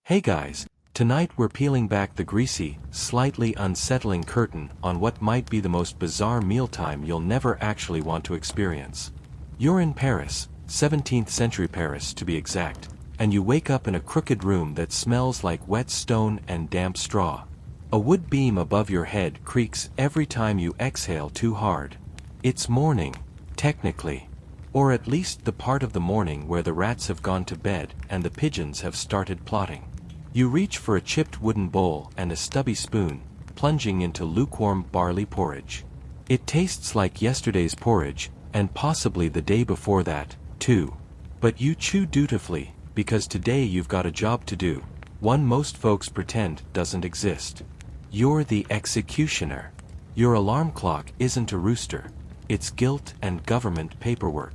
Hey guys, tonight we're peeling back the greasy, slightly unsettling curtain on what might be the most bizarre mealtime you'll never actually want to experience. You're in Paris, 17th century Paris to be exact, and you wake up in a crooked room that smells like wet stone and damp straw. A wood beam above your head creaks every time you exhale too hard. It's morning, technically. Or at least the part of the morning where the rats have gone to bed and the pigeons have started plotting. You reach for a chipped wooden bowl and a stubby spoon, plunging into lukewarm barley porridge. It tastes like yesterday's porridge, and possibly the day before that, too. But you chew dutifully, because today you've got a job to do, one most folks pretend doesn't exist. You're the executioner. Your alarm clock isn't a rooster, it's guilt and government paperwork.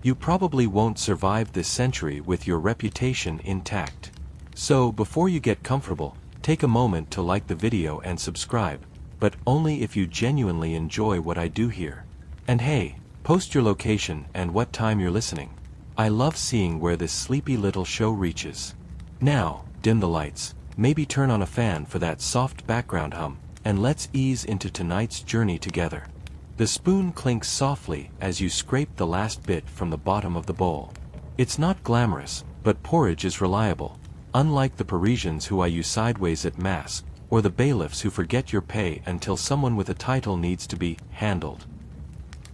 You probably won't survive this century with your reputation intact. So before you get comfortable, take a moment to like the video and subscribe, but only if you genuinely enjoy what I do here. And hey, post your location and what time you're listening. I love seeing where this sleepy little show reaches. Now, dim the lights, maybe turn on a fan for that soft background hum, and let's ease into tonight's journey together. The spoon clinks softly as you scrape the last bit from the bottom of the bowl. It's not glamorous, but porridge is reliable. Unlike the Parisians who eye you sideways at mass, or the bailiffs who forget your pay until someone with a title needs to be handled.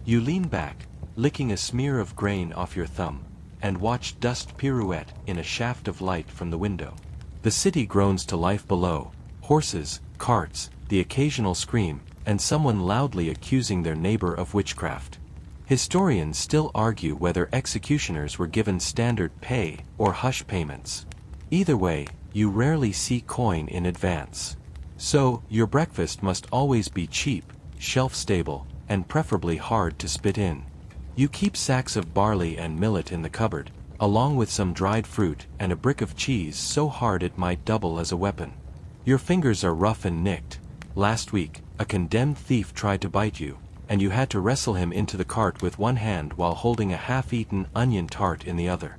You lean back, licking a smear of grain off your thumb, and watch dust pirouette in a shaft of light from the window. The city groans to life below, horses, carts, the occasional scream, and someone loudly accusing their neighbor of witchcraft. Historians still argue whether executioners were given standard pay or hush payments. Either way, you rarely see coin in advance. So, your breakfast must always be cheap, shelf-stable, and preferably hard to spit in. You keep sacks of barley and millet in the cupboard, along with some dried fruit and a brick of cheese so hard it might double as a weapon. Your fingers are rough and nicked. Last week, a condemned thief tried to bite you, and you had to wrestle him into the cart with one hand while holding a half-eaten onion tart in the other.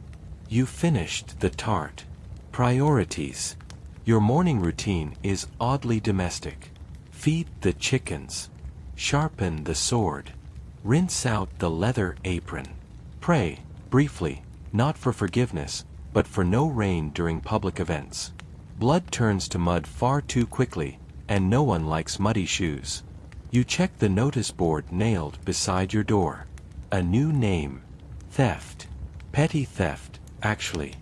You finished the tart. Priorities. Your morning routine is oddly domestic. Feed the chickens. Sharpen the sword. Rinse out the leather apron. Pray, briefly, not for forgiveness, but for no rain during public events. Blood turns to mud far too quickly, and no one likes muddy shoes. You check the notice board nailed beside your door. A new name. Theft. Petty theft, actually.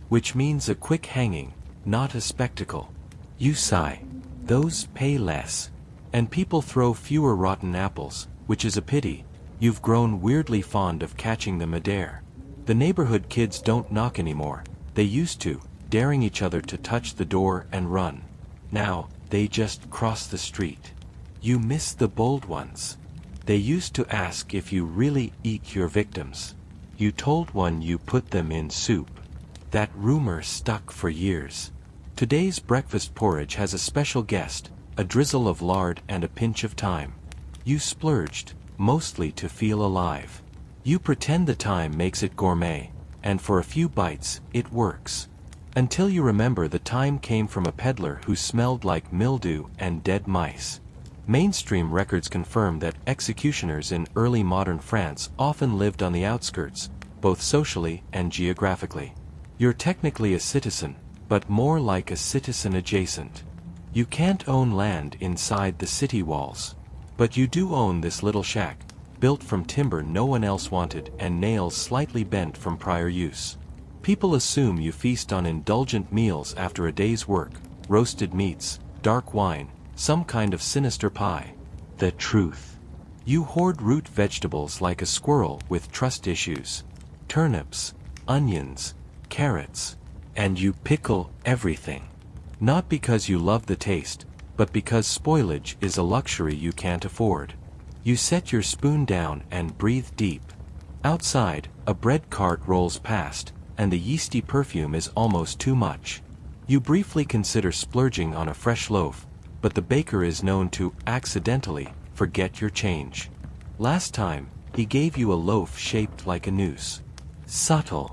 Which means a quick hanging, not a spectacle. You sigh. Those pay less. And people throw fewer rotten apples, which is a pity. You've grown weirdly fond of catching them midair. The neighborhood kids don't knock anymore. They used to, daring each other to touch the door and run. Now, they just cross the street. You miss the bold ones. They used to ask if you really eat your victims. You told one you put them in soup. That rumor stuck for years. Today's breakfast porridge has a special guest, a drizzle of lard and a pinch of thyme. You splurged, mostly to feel alive. You pretend the thyme makes it gourmet, and for a few bites, it works. Until you remember the thyme came from a peddler who smelled like mildew and dead mice. Mainstream records confirm that executioners in early modern France often lived on the outskirts, both socially and geographically. You're technically a citizen, but more like a citizen adjacent. You can't own land inside the city walls. But you do own this little shack, built from timber no one else wanted and nails slightly bent from prior use. People assume you feast on indulgent meals after a day's work, roasted meats, dark wine, some kind of sinister pie. The truth. You hoard root vegetables like a squirrel with trust issues. Turnips, onions, carrots, and you pickle everything. Not because you love the taste, but because spoilage is a luxury you can't afford. You set your spoon down and breathe deep. Outside, a bread cart rolls past, and the yeasty perfume is almost too much. You briefly consider splurging on a fresh loaf, but the baker is known to, accidentally, forget your change. Last time, he gave you a loaf shaped like a noose. Subtle.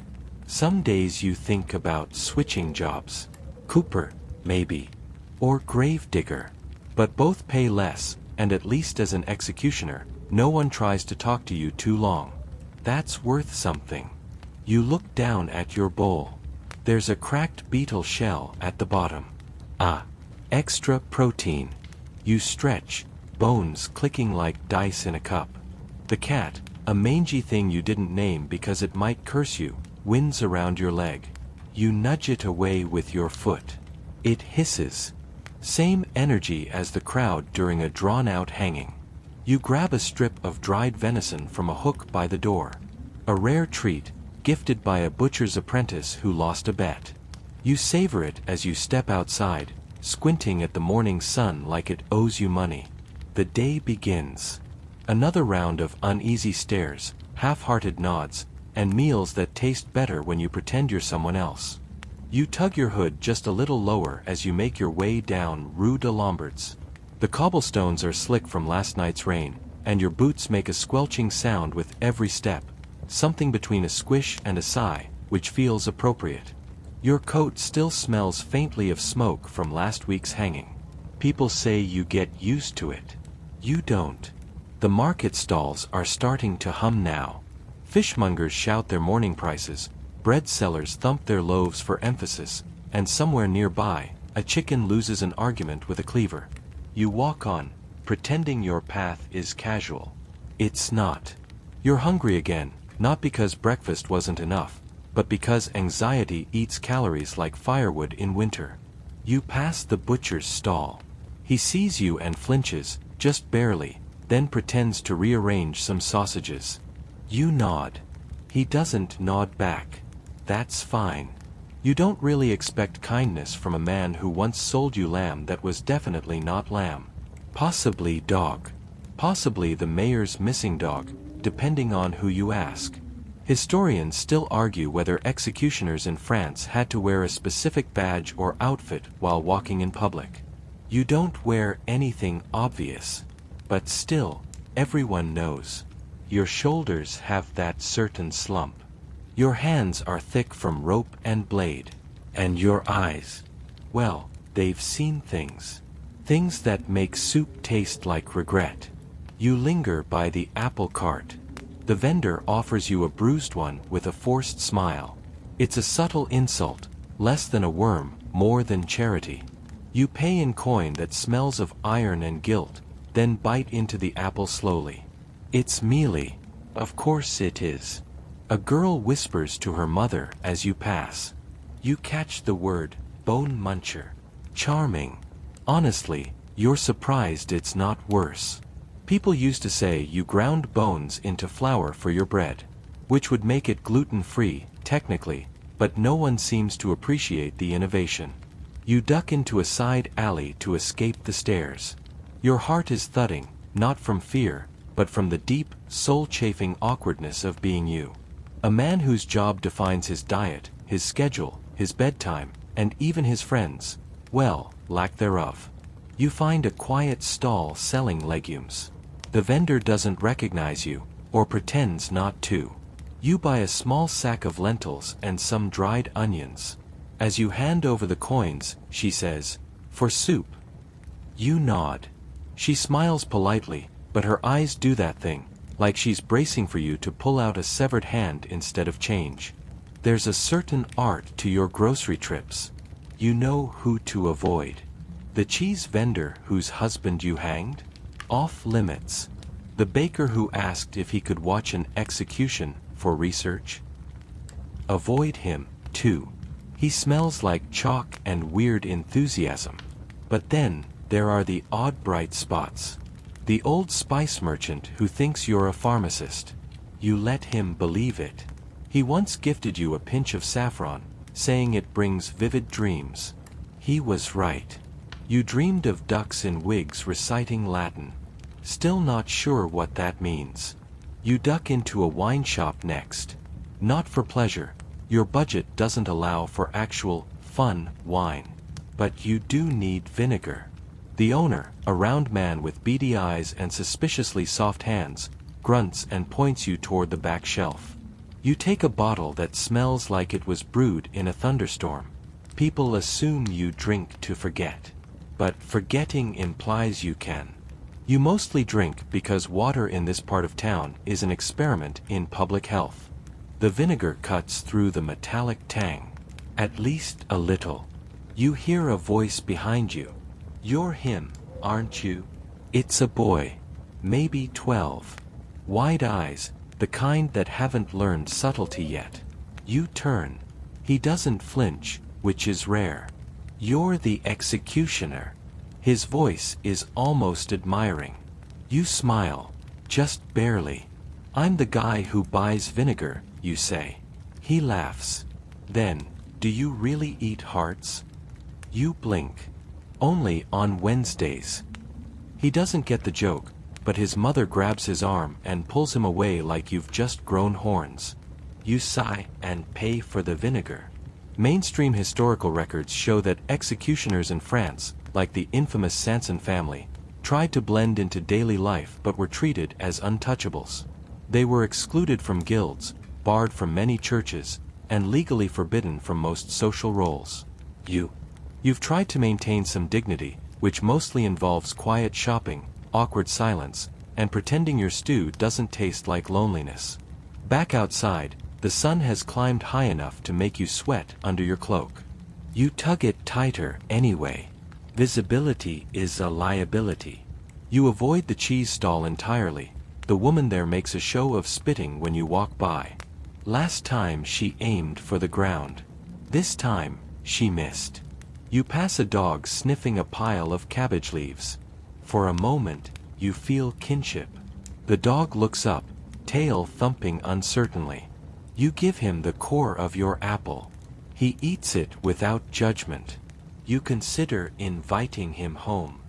Some days you think about switching jobs. Cooper, maybe. Or grave digger. But both pay less, and at least as an executioner, no one tries to talk to you too long. That's worth something. You look down at your bowl. There's a cracked beetle shell at the bottom. Ah, extra protein. You stretch, bones clicking like dice in a cup. The cat, a mangy thing you didn't name because it might curse you, winds around your leg. You nudge it away with your foot. It hisses. Same energy as the crowd during a drawn-out hanging. You grab a strip of dried venison from a hook by the door. A rare treat, gifted by a butcher's apprentice who lost a bet. You savor it as you step outside, squinting at the morning sun like it owes you money. The day begins. Another round of uneasy stares, half-hearted nods, and meals that taste better when you pretend you're someone else. You tug your hood just a little lower as you make your way down Rue de Lombards. The cobblestones are slick from last night's rain, and your boots make a squelching sound with every step, something between a squish and a sigh, which feels appropriate. Your coat still smells faintly of smoke from last week's hanging. People say you get used to it. You don't. The market stalls are starting to hum now. Fishmongers shout their morning prices, bread sellers thump their loaves for emphasis, and somewhere nearby, a chicken loses an argument with a cleaver. You walk on, pretending your path is casual. It's not. You're hungry again, not because breakfast wasn't enough, but because anxiety eats calories like firewood in winter. You pass the butcher's stall. He sees you and flinches, just barely, then pretends to rearrange some sausages. You nod. He doesn't nod back. That's fine. You don't really expect kindness from a man who once sold you lamb that was definitely not lamb. Possibly dog. Possibly the mayor's missing dog, depending on who you ask. Historians still argue whether executioners in France had to wear a specific badge or outfit while walking in public. You don't wear anything obvious. But still, everyone knows. Your shoulders have that certain slump. Your hands are thick from rope and blade. And your eyes, well, they've seen things. Things that make soup taste like regret. You linger by the apple cart. The vendor offers you a bruised one with a forced smile. It's a subtle insult, less than a worm, more than charity. You pay in coin that smells of iron and guilt, then bite into the apple slowly. It's mealy. Of course it is. A girl whispers to her mother as you pass. You catch the word, bone muncher. Charming. Honestly, you're surprised it's not worse. People used to say you ground bones into flour for your bread, which would make it gluten-free, technically, but no one seems to appreciate the innovation. You duck into a side alley to escape the stairs. Your heart is thudding, not from fear, but from the deep, soul-chafing awkwardness of being you. A man whose job defines his diet, his schedule, his bedtime, and even his friends, well, lack thereof. You find a quiet stall selling legumes. The vendor doesn't recognize you, or pretends not to. You buy a small sack of lentils and some dried onions. As you hand over the coins, she says, "For soup." You nod. She smiles politely, but her eyes do that thing, like she's bracing for you to pull out a severed hand instead of change. There's a certain art to your grocery trips. You know who to avoid. The cheese vendor whose husband you hanged? Off limits. The baker who asked if he could watch an execution for research? Avoid him, too. He smells like chalk and weird enthusiasm. But then, there are the odd bright spots. The old spice merchant who thinks you're a pharmacist. You let him believe it. He once gifted you a pinch of saffron, saying it brings vivid dreams. He was right. You dreamed of ducks in wigs reciting Latin. Still not sure what that means. You duck into a wine shop next. Not for pleasure. Your budget doesn't allow for actual, fun wine. But you do need vinegar. The owner, a round man with beady eyes and suspiciously soft hands, grunts and points you toward the back shelf. You take a bottle that smells like it was brewed in a thunderstorm. People assume you drink to forget. But forgetting implies you can. You mostly drink because water in this part of town is an experiment in public health. The vinegar cuts through the metallic tang. At least a little. You hear a voice behind you. You're him, aren't you? It's a boy. Maybe 12. Wide eyes, the kind that haven't learned subtlety yet. You turn. He doesn't flinch, which is rare. You're the executioner. His voice is almost admiring. You smile, just barely. I'm the guy who buys vinegar, you say. He laughs. Then, do you really eat hearts? You blink. Only on Wednesdays. He doesn't get the joke, but his mother grabs his arm and pulls him away like you've just grown horns. You sigh and pay for the vinegar. Mainstream historical records show that executioners in France, like the infamous Sanson family, tried to blend into daily life but were treated as untouchables. They were excluded from guilds, barred from many churches, and legally forbidden from most social roles. You've tried to maintain some dignity, which mostly involves quiet shopping, awkward silence, and pretending your stew doesn't taste like loneliness. Back outside, the sun has climbed high enough to make you sweat under your cloak. You tug it tighter anyway. Visibility is a liability. You avoid the cheese stall entirely. The woman there makes a show of spitting when you walk by. Last time she aimed for the ground. This time, she missed. You pass a dog sniffing a pile of cabbage leaves. For a moment, you feel kinship. The dog looks up, tail thumping uncertainly. You give him the core of your apple. He eats it without judgment. You consider inviting him home.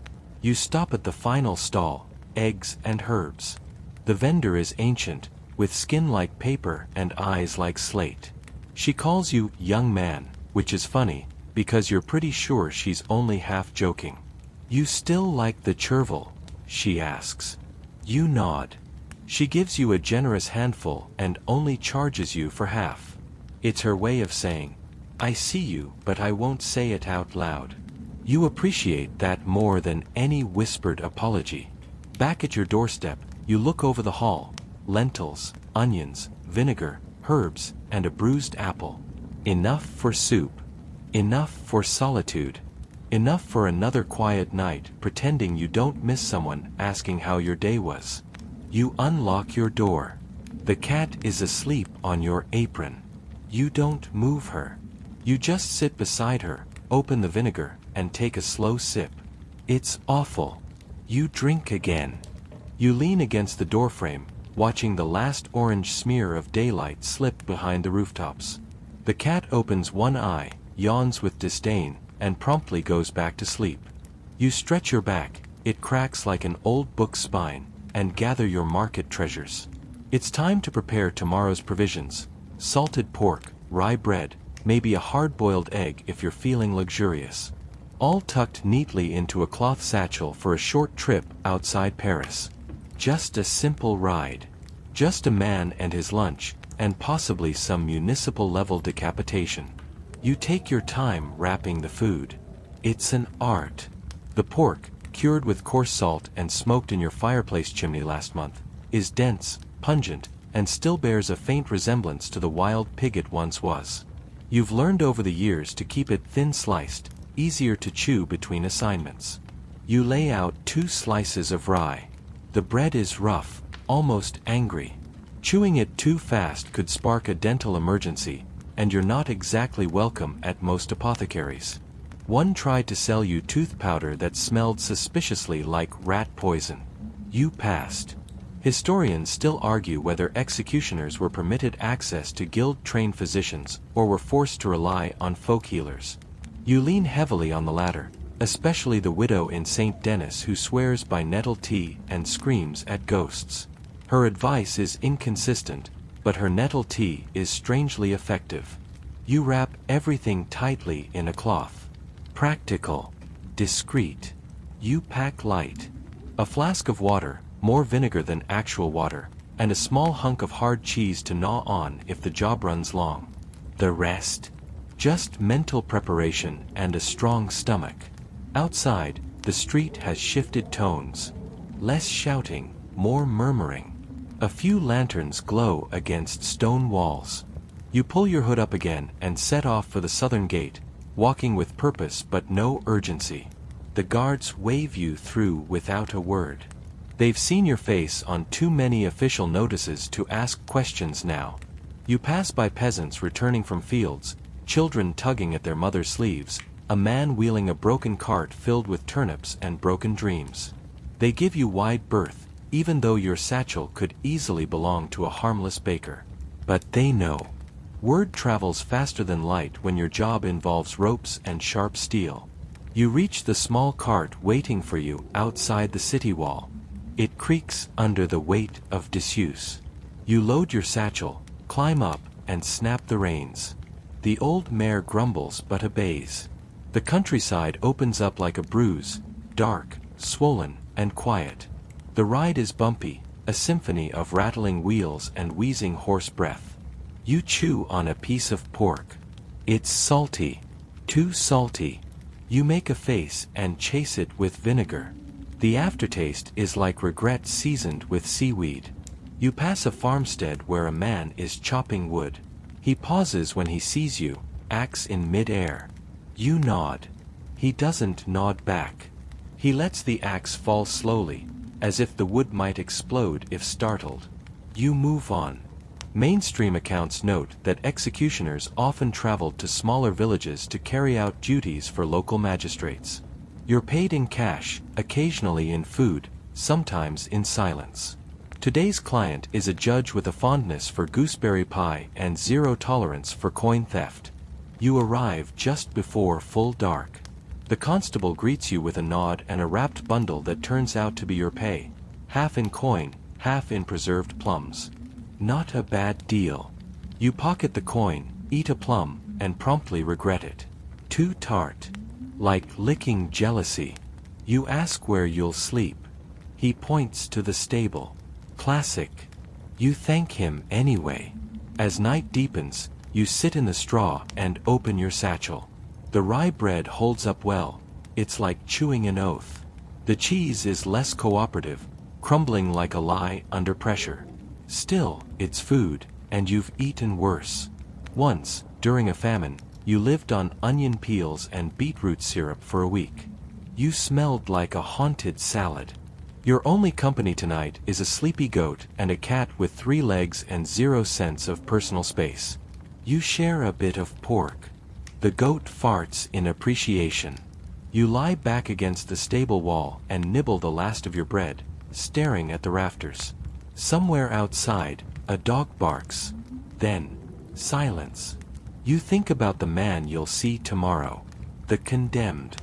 You stop at the final stall, eggs and herbs. The vendor is ancient, with skin like paper and eyes like slate. She calls you young man, which is funny, because you're pretty sure she's only half joking. You still like the chervil? She asks. You nod. She gives you a generous handful and only charges you for half. It's her way of saying, I see you, but I won't say it out loud. You appreciate that more than any whispered apology. Back at your doorstep, you look over the hall. Lentils, onions, vinegar, herbs, and a bruised apple. Enough for soup. Enough for solitude. Enough for another quiet night pretending you don't miss someone asking how your day was. You unlock your door. The cat is asleep on your apron. You don't move her. You just sit beside her, open the vinegar, and take a slow sip. It's awful. You drink again. You lean against the doorframe, watching the last orange smear of daylight slip behind the rooftops. The cat opens one eye, yawns with disdain, and promptly goes back to sleep. You stretch your back, it cracks like an old book's spine, and gather your market treasures. It's time to prepare tomorrow's provisions. Salted pork, rye bread, maybe a hard-boiled egg if you're feeling luxurious. All tucked neatly into a cloth satchel for a short trip outside Paris. Just a simple ride. Just a man and his lunch, and possibly some municipal-level decapitation. You take your time wrapping the food. It's an art. The pork, cured with coarse salt and smoked in your fireplace chimney last month, is dense, pungent, and still bears a faint resemblance to the wild pig it once was. You've learned over the years to keep it thin-sliced, easier to chew between assignments. You lay out 2 slices of rye. The bread is rough, almost angry. Chewing it too fast could spark a dental emergency, and you're not exactly welcome at most apothecaries. One tried to sell you tooth powder that smelled suspiciously like rat poison. You passed. Historians still argue whether executioners were permitted access to guild-trained physicians or were forced to rely on folk healers. You lean heavily on the latter, especially the widow in St. Denis who swears by nettle tea and screams at ghosts. Her advice is inconsistent, but her nettle tea is strangely effective. You wrap everything tightly in a cloth. Practical. Discreet. You pack light. A flask of water, more vinegar than actual water, and a small hunk of hard cheese to gnaw on if the job runs long. The rest? Just mental preparation and a strong stomach. Outside, the street has shifted tones. Less shouting, more murmuring. A few lanterns glow against stone walls. You pull your hood up again and set off for the southern gate, walking with purpose but no urgency. The guards wave you through without a word. They've seen your face on too many official notices to ask questions now. You pass by peasants returning from fields, children tugging at their mother's sleeves, a man wheeling a broken cart filled with turnips and broken dreams. They give you wide berth, even though your satchel could easily belong to a harmless baker. But they know. Word travels faster than light when your job involves ropes and sharp steel. You reach the small cart waiting for you outside the city wall. It creaks under the weight of disuse. You load your satchel, climb up, and snap the reins. The old mare grumbles but obeys. The countryside opens up like a bruise, dark, swollen, and quiet. The ride is bumpy, a symphony of rattling wheels and wheezing horse breath. You chew on a piece of pork. It's salty. Too salty. You make a face and chase it with vinegar. The aftertaste is like regret seasoned with seaweed. You pass a farmstead where a man is chopping wood. He pauses when he sees you, axe in mid-air. You nod. He doesn't nod back. He lets the axe fall slowly, as if the wood might explode if startled. You move on. Mainstream accounts note that executioners often traveled to smaller villages to carry out duties for local magistrates. You're paid in cash, occasionally in food, sometimes in silence. Today's client is a judge with a fondness for gooseberry pie and zero tolerance for coin theft. You arrive just before full dark. The constable greets you with a nod and a wrapped bundle that turns out to be your pay, half in coin, half in preserved plums. Not a bad deal. You pocket the coin, eat a plum, and promptly regret it. Too tart. Like licking jealousy. You ask where you'll sleep. He points to the stable. Classic. You thank him anyway. As night deepens, you sit in the straw and open your satchel. The rye bread holds up well. It's like chewing an oath. The cheese is less cooperative, crumbling like a lie under pressure. Still, it's food, and you've eaten worse. Once, during a famine, you lived on onion peels and beetroot syrup for a week. You smelled like a haunted salad. Your only company tonight is a sleepy goat and a cat with 3 legs and 0 sense of personal space. You share a bit of pork. The goat farts in appreciation. You lie back against the stable wall and nibble the last of your bread, staring at the rafters. Somewhere outside, a dog barks. Then, silence. You think about the man you'll see tomorrow. The condemned.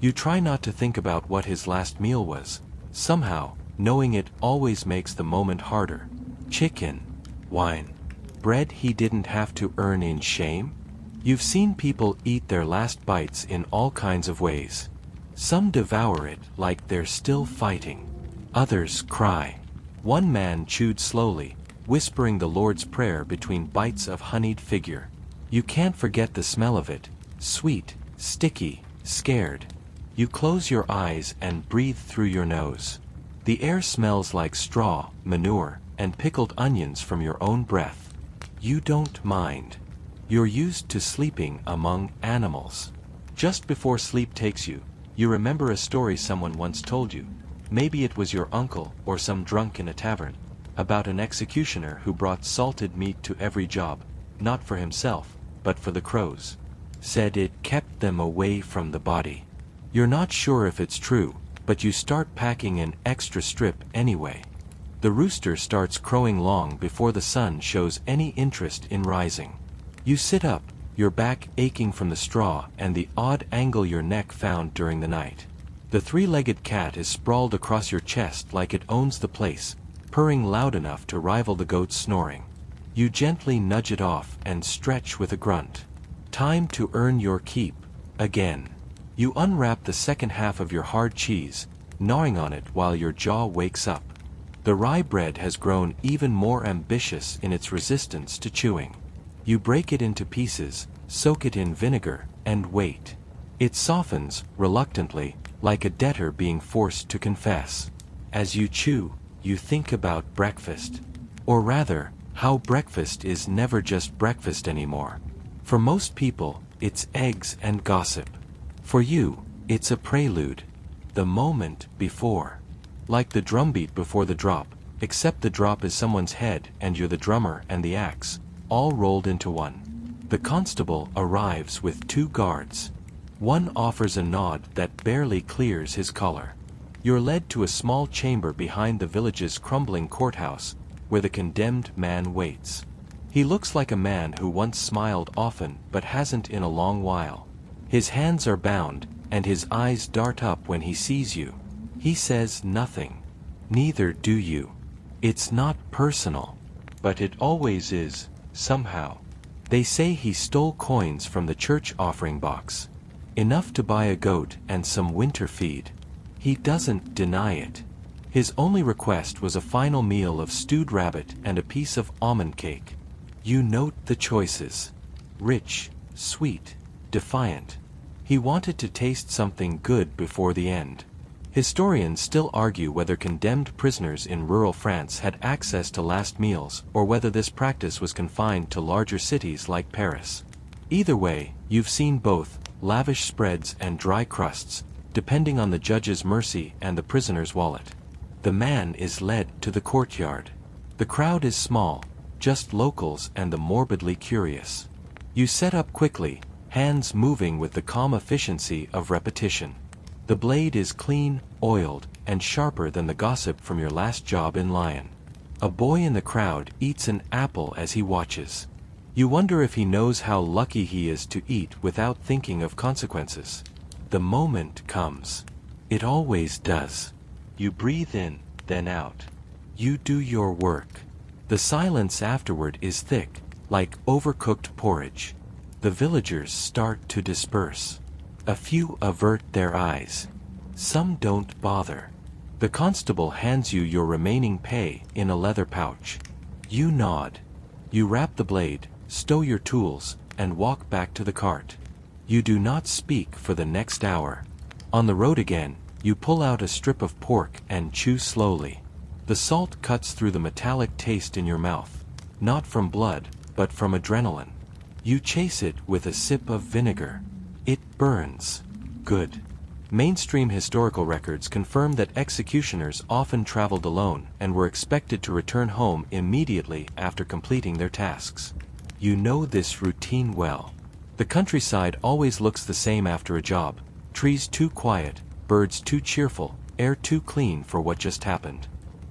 You try not to think about what his last meal was. Somehow, knowing it always makes the moment harder. Chicken. Wine. Bread he didn't have to earn in shame? You've seen people eat their last bites in all kinds of ways. Some devour it like they're still fighting. Others cry. One man chewed slowly, whispering the Lord's Prayer between bites of honeyed figure. You can't forget the smell of it. Sweet, sticky, scared. You close your eyes and breathe through your nose. The air smells like straw, manure, and pickled onions from your own breath. You don't mind. You're used to sleeping among animals. Just before sleep takes you, you remember a story someone once told you. Maybe it was your uncle or some drunk in a tavern, about an executioner who brought salted meat to every job, not for himself, but for the crows. Said it kept them away from the body. You're not sure if it's true, but you start packing an extra strip anyway. The rooster starts crowing long before the sun shows any interest in rising. You sit up, your back aching from the straw and the odd angle your neck found during the night. The 3-legged cat is sprawled across your chest like it owns the place, purring loud enough to rival the goat's snoring. You gently nudge it off and stretch with a grunt. Time to earn your keep, again. You unwrap the second half of your hard cheese, gnawing on it while your jaw wakes up. The rye bread has grown even more ambitious in its resistance to chewing. You break it into pieces, soak it in vinegar, and wait. It softens, reluctantly, like a debtor being forced to confess. As you chew, you think about breakfast. Or rather, how breakfast is never just breakfast anymore. For most people, it's eggs and gossip. For you, it's a prelude. The moment before. Like the drumbeat before the drop, except the drop is someone's head and you're the drummer and the axe, all rolled into one. The constable arrives with 2 guards. One offers a nod that barely clears his collar. You're led to a small chamber behind the village's crumbling courthouse, where the condemned man waits. He looks like a man who once smiled often but hasn't in a long while. His hands are bound, and his eyes dart up when he sees you. He says nothing. Neither do you. It's not personal. But it always is, somehow. They say he stole coins from the church offering box. Enough to buy a goat and some winter feed. He doesn't deny it. His only request was a final meal of stewed rabbit and a piece of almond cake. You note the choices. Rich, sweet, defiant. He wanted to taste something good before the end. Historians still argue whether condemned prisoners in rural France had access to last meals or whether this practice was confined to larger cities like Paris. Either way, you've seen both, lavish spreads and dry crusts, depending on the judge's mercy and the prisoner's wallet. The man is led to the courtyard. The crowd is small, just locals and the morbidly curious. You set up quickly, hands moving with the calm efficiency of repetition. The blade is clean, oiled, and sharper than the gossip from your last job in Lyon. A boy in the crowd eats an apple as he watches. You wonder if he knows how lucky he is to eat without thinking of consequences. The moment comes. It always does. You breathe in, then out. You do your work. The silence afterward is thick, like overcooked porridge. The villagers start to disperse. A few avert their eyes. Some don't bother. The constable hands you your remaining pay in a leather pouch. You nod. You wrap the blade, stow your tools, and walk back to the cart. You do not speak for the next hour. On the road again, you pull out a strip of pork and chew slowly. The salt cuts through the metallic taste in your mouth, not from blood, but from adrenaline. You chase it with a sip of vinegar. It burns. Good. Mainstream historical records confirm that executioners often traveled alone and were expected to return home immediately after completing their tasks. You know this routine well. The countryside always looks the same after a job. Trees too quiet, birds too cheerful, air too clean for what just happened.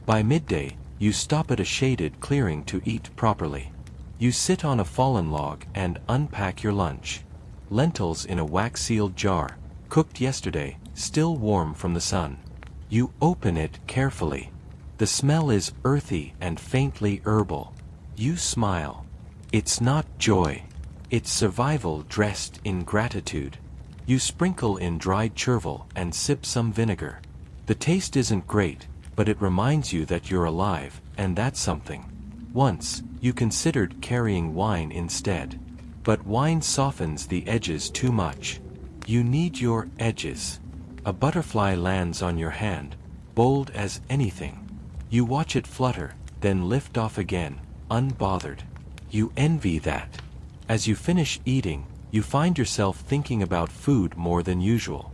By midday, you stop at a shaded clearing to eat properly. You sit on a fallen log and unpack your lunch. Lentils in a wax-sealed jar, cooked yesterday, still warm from the sun. You open it carefully. The smell is earthy and faintly herbal. You smile. It's not joy. It's survival dressed in gratitude. You sprinkle in dried chervil and sip some vinegar. The taste isn't great, but it reminds you that you're alive, and that's something. Once, you considered carrying wine instead. But wine softens the edges too much. You need your edges. A butterfly lands on your hand, bold as anything. You watch it flutter, then lift off again, unbothered. You envy that. As you finish eating, you find yourself thinking about food more than usual.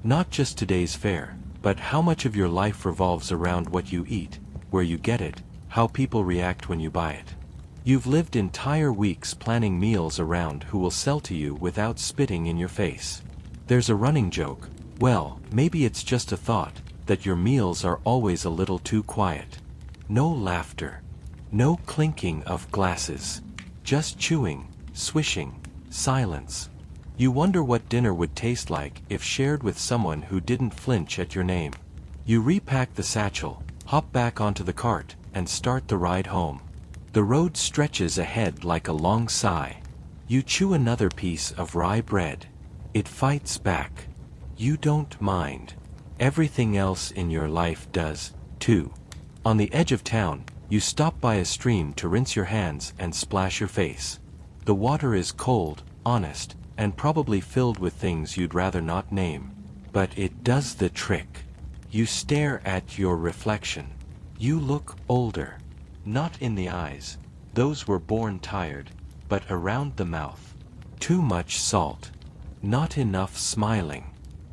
Not just today's fare, but how much of your life revolves around what you eat, where you get it, how people react when you buy it. You've lived entire weeks planning meals around who will sell to you without spitting in your face. There's a running joke, well, maybe it's just a thought, that your meals are always a little too quiet. No laughter. No clinking of glasses. Just chewing, swishing, silence. You wonder what dinner would taste like if shared with someone who didn't flinch at your name. You repack the satchel, hop back onto the cart, and start the ride home. The road stretches ahead like a long sigh. You chew another piece of rye bread. It fights back. You don't mind. Everything else in your life does, too. On the edge of town, you stop by a stream to rinse your hands and splash your face. The water is cold, honest, and probably filled with things you'd rather not name. But it does the trick. You stare at your reflection. You look older. Not in the eyes. Those were born tired. But around the mouth. Too much salt. Not enough smiling.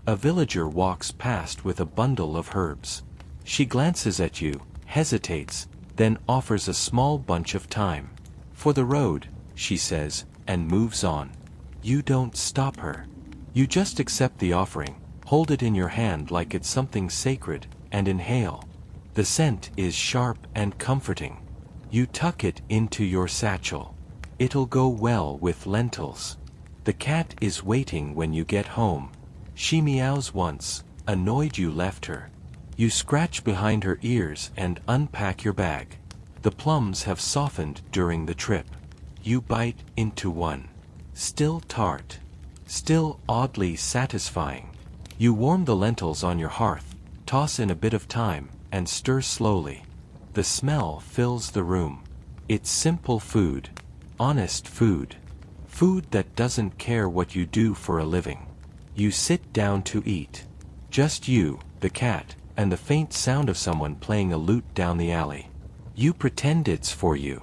A villager walks past with a bundle of herbs. She glances at you, hesitates, then offers a small bunch of thyme. For the road, she says, and moves on. You don't stop her. You just accept the offering, hold it in your hand like it's something sacred, and inhale. The scent is sharp and comforting. You tuck it into your satchel. It'll go well with lentils. The cat is waiting when you get home. She meows once, annoyed you left her. You scratch behind her ears and unpack your bag. The plums have softened during the trip. You bite into one. Still tart. Still oddly satisfying. You warm the lentils on your hearth, toss in a bit of thyme, and stir slowly. The smell fills the room. It's simple food. Honest food. Food that doesn't care what you do for a living. You sit down to eat. Just you, the cat, and the faint sound of someone playing a lute down the alley. You pretend it's for you.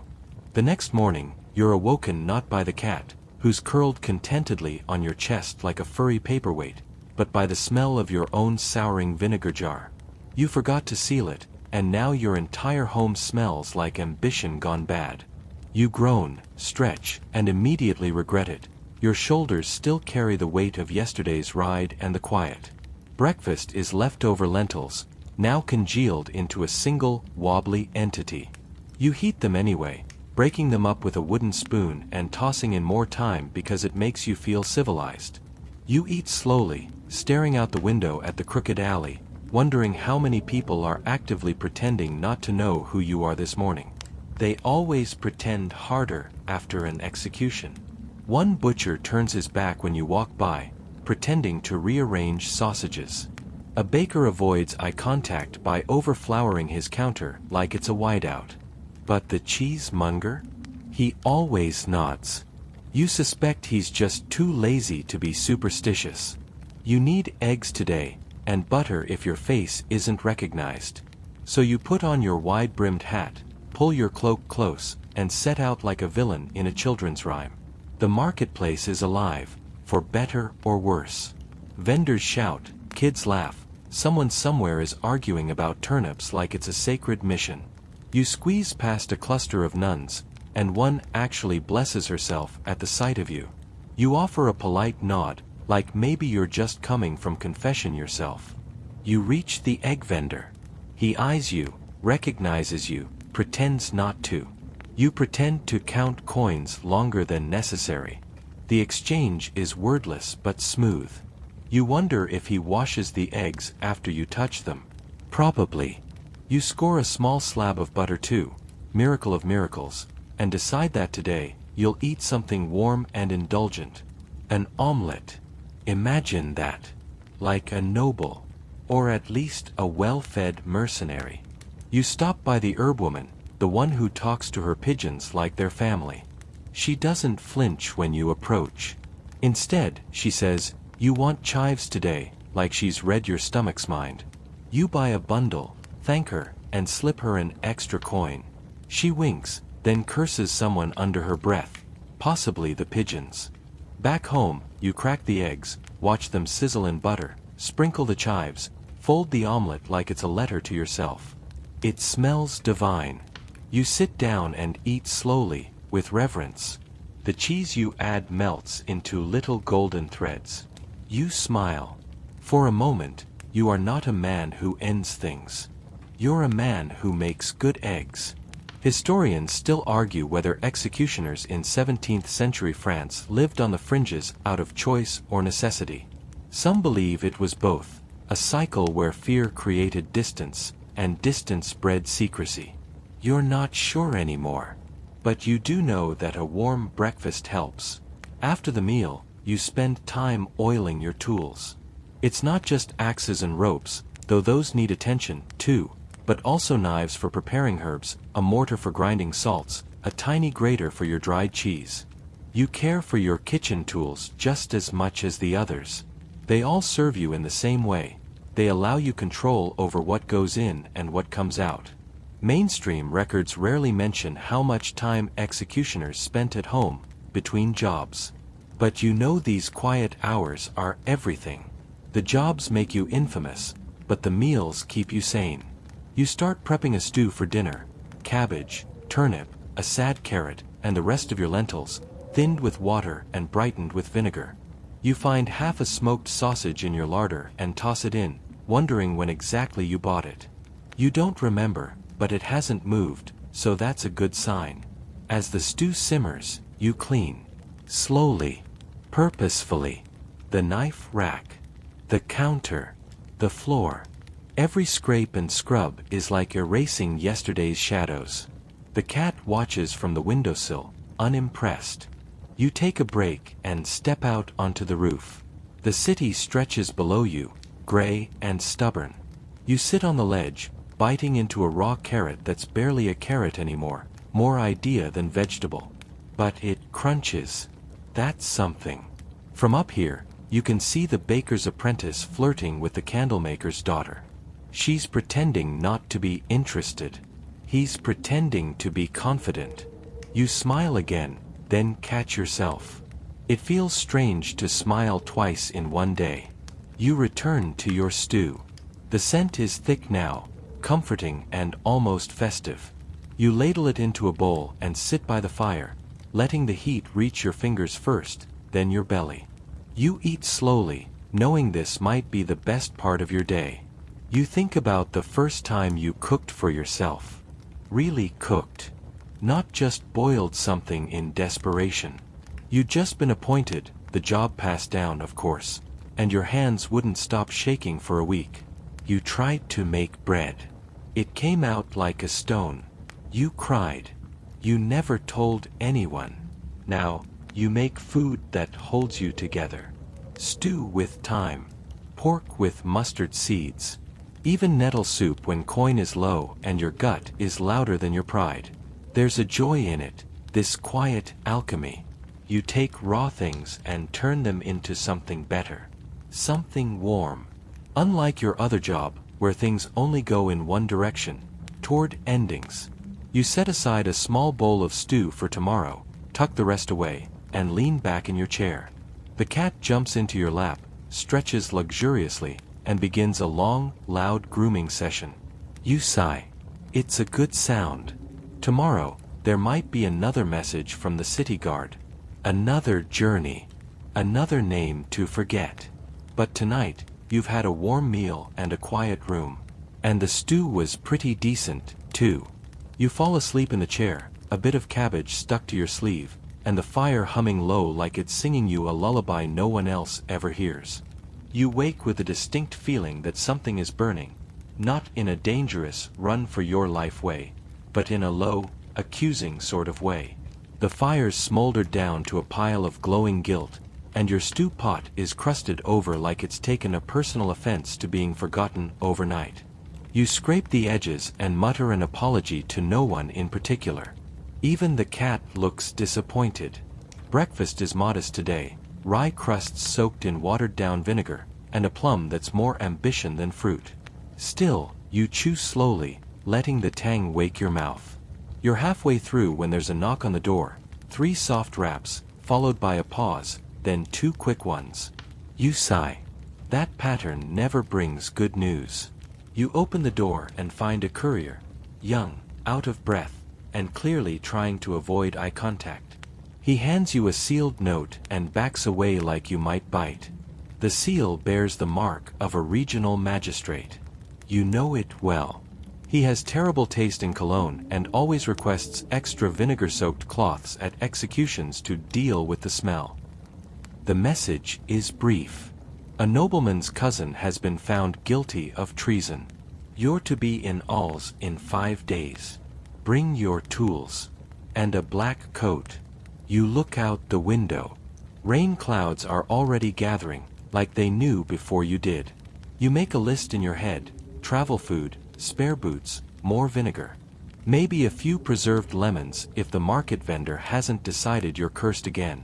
The next morning, you're awoken not by the cat, who's curled contentedly on your chest like a furry paperweight, but by the smell of your own souring vinegar jar. You forgot to seal it, and now your entire home smells like ambition gone bad. You groan, stretch, and immediately regret it. Your shoulders still carry the weight of yesterday's ride and the quiet. Breakfast is leftover lentils, now congealed into a single, wobbly entity. You heat them anyway, breaking them up with a wooden spoon and tossing in more thyme because it makes you feel civilized. You eat slowly, staring out the window at the crooked alley, wondering how many people are actively pretending not to know who you are this morning. They always pretend harder after an execution. One butcher turns his back when you walk by, pretending to rearrange sausages. A baker avoids eye contact by overflowering his counter like it's a whiteout. But the cheesemonger? He always nods. You suspect he's just too lazy to be superstitious. You need eggs today, and butter if your face isn't recognized. So you put on your wide-brimmed hat, pull your cloak close, and set out like a villain in a children's rhyme. The marketplace is alive, for better or worse. Vendors shout, kids laugh, someone somewhere is arguing about turnips like it's a sacred mission. You squeeze past a cluster of nuns, and one actually blesses herself at the sight of you. You offer a polite nod, like maybe you're just coming from confession yourself. You reach the egg vendor. He eyes you, recognizes you, pretends not to. You pretend to count coins longer than necessary. The exchange is wordless but smooth. You wonder if he washes the eggs after you touch them. Probably. You score a small slab of butter too, miracle of miracles, and decide that today, you'll eat something warm and indulgent. An omelette. Imagine that. Like a noble. Or at least a well-fed mercenary. You stop by the herb woman, the one who talks to her pigeons like their family. She doesn't flinch when you approach. Instead, she says, you want chives today, like she's read your stomach's mind. You buy a bundle, thank her, and slip her an extra coin. She winks, then curses someone under her breath, possibly the pigeons. Back home, you crack the eggs, watch them sizzle in butter, sprinkle the chives, fold the omelet like it's a letter to yourself. It smells divine. You sit down and eat slowly, with reverence. The cheese you add melts into little golden threads. You smile. For a moment, you are not a man who ends things. You're a man who makes good eggs. Historians still argue whether executioners in 17th century France lived on the fringes out of choice or necessity. Some believe it was both, a cycle where fear created distance, and distance bred secrecy. You're not sure anymore. But you do know that a warm breakfast helps. After the meal, you spend time oiling your tools. It's not just axes and ropes, though those need attention, too, but also knives for preparing herbs, a mortar for grinding salts, a tiny grater for your dried cheese. You care for your kitchen tools just as much as the others. They all serve you in the same way. They allow you control over what goes in and what comes out. Mainstream records rarely mention how much time executioners spent at home, between jobs. But you know these quiet hours are everything. The jobs make you infamous, but the meals keep you sane. You start prepping a stew for dinner: cabbage, turnip, a sad carrot, and the rest of your lentils, thinned with water and brightened with vinegar. You find half a smoked sausage in your larder and toss it in, wondering when exactly you bought it. You don't remember, but it hasn't moved, so that's a good sign. As the stew simmers, you clean. Slowly. Purposefully. The knife rack. The counter. The floor. Every scrape and scrub is like erasing yesterday's shadows. The cat watches from the windowsill, unimpressed. You take a break and step out onto the roof. The city stretches below you, gray and stubborn. You sit on the ledge, biting into a raw carrot that's barely a carrot anymore, more idea than vegetable. But it crunches. That's something. From up here, you can see the baker's apprentice flirting with the candlemaker's daughter. She's pretending not to be interested. He's pretending to be confident. You smile again, then catch yourself. It feels strange to smile twice in one day. You return to your stew. The scent is thick now, comforting and almost festive. You ladle it into a bowl and sit by the fire, letting the heat reach your fingers first, then your belly. You eat slowly, knowing this might be the best part of your day. You think about the first time you cooked for yourself. Really cooked. Not just boiled something in desperation. You'd just been appointed, the job passed down, of course, and your hands wouldn't stop shaking for a week. You tried to make bread. It came out like a stone. You cried. You never told anyone. Now, you make food that holds you together. Stew with thyme. Pork with mustard seeds. Even nettle soup when coin is low and your gut is louder than your pride. There's a joy in it, this quiet alchemy. You take raw things and turn them into something better. Something warm. Unlike your other job, where things only go in one direction, toward endings. You set aside a small bowl of stew for tomorrow, tuck the rest away, and lean back in your chair. The cat jumps into your lap, stretches luxuriously, and begins a long, loud grooming session. You sigh. It's a good sound. Tomorrow, there might be another message from the city guard. Another journey. Another name to forget. But tonight, you've had a warm meal and a quiet room. And the stew was pretty decent, too. You fall asleep in the chair, a bit of cabbage stuck to your sleeve, and the fire humming low like it's singing you a lullaby no one else ever hears. You wake with a distinct feeling that something is burning, not in a dangerous, run-for-your-life way, but in a low, accusing sort of way. The fire's smoldered down to a pile of glowing guilt, and your stew pot is crusted over like it's taken a personal offense to being forgotten overnight. You scrape the edges and mutter an apology to no one in particular. Even the cat looks disappointed. Breakfast is modest today. Rye crusts soaked in watered-down vinegar, and a plum that's more ambition than fruit. Still, you chew slowly, letting the tang wake your mouth. You're halfway through when there's a knock on the door, 3 soft raps, followed by a pause, then 2 quick ones. You sigh. That pattern never brings good news. You open the door and find a courier, young, out of breath, and clearly trying to avoid eye contact. He hands you a sealed note and backs away like you might bite. The seal bears the mark of a regional magistrate. You know it well. He has terrible taste in cologne and always requests extra vinegar-soaked cloths at executions to deal with the smell. The message is brief. A nobleman's cousin has been found guilty of treason. You're to be in Alls in 5 days. Bring your tools. And a black coat. You look out the window. Rain clouds are already gathering, like they knew before you did. You make a list in your head: travel food, spare boots, more vinegar. Maybe a few preserved lemons if the market vendor hasn't decided you're cursed again.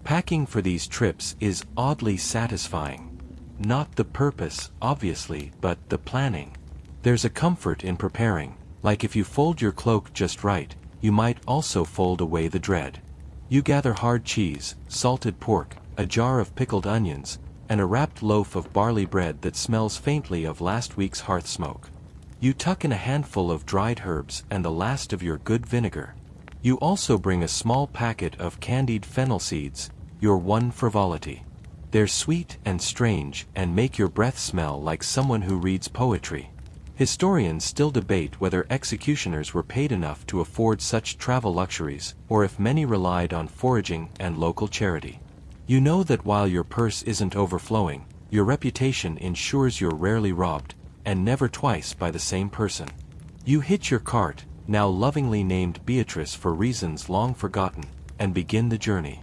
Packing for these trips is oddly satisfying. Not the purpose, obviously, but the planning. There's a comfort in preparing, like if you fold your cloak just right, you might also fold away the dread. You gather hard cheese, salted pork, a jar of pickled onions, and a wrapped loaf of barley bread that smells faintly of last week's hearth smoke. You tuck in a handful of dried herbs and the last of your good vinegar. You also bring a small packet of candied fennel seeds, your one frivolity. They're sweet and strange and make your breath smell like someone who reads poetry. Historians still debate whether executioners were paid enough to afford such travel luxuries, or if many relied on foraging and local charity. You know that while your purse isn't overflowing, your reputation ensures you're rarely robbed, and never twice by the same person. You hitch your cart, now lovingly named Beatrice for reasons long forgotten, and begin the journey.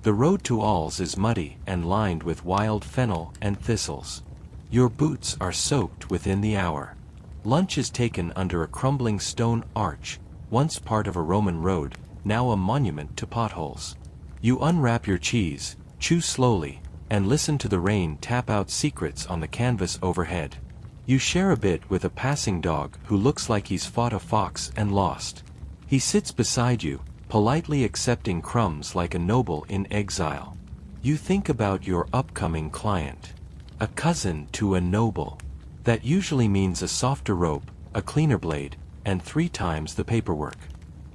The road to Alls is muddy and lined with wild fennel and thistles. Your boots are soaked within the hour. Lunch is taken under a crumbling stone arch, once part of a Roman road, now a monument to potholes. You unwrap your cheese, chew slowly, and listen to the rain tap out secrets on the canvas overhead. You share a bit with a passing dog who looks like he's fought a fox and lost. He sits beside you, politely accepting crumbs like a noble in exile. You think about your upcoming client. A cousin to a noble. That usually means a softer rope, a cleaner blade, and 3 times the paperwork.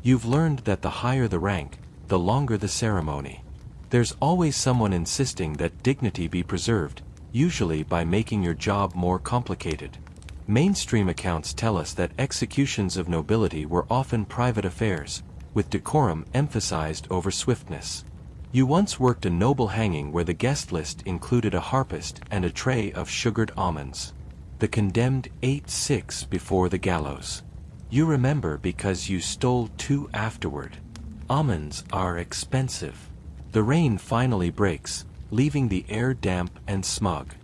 You've learned that the higher the rank, the longer the ceremony. There's always someone insisting that dignity be preserved, usually by making your job more complicated. Mainstream accounts tell us that executions of nobility were often private affairs, with decorum emphasized over swiftness. You once worked a noble hanging where the guest list included a harpist and a tray of sugared almonds. The condemned ate 6 before the gallows. You remember because you stole 2 afterward. Almonds are expensive. The rain finally breaks, leaving the air damp and smug.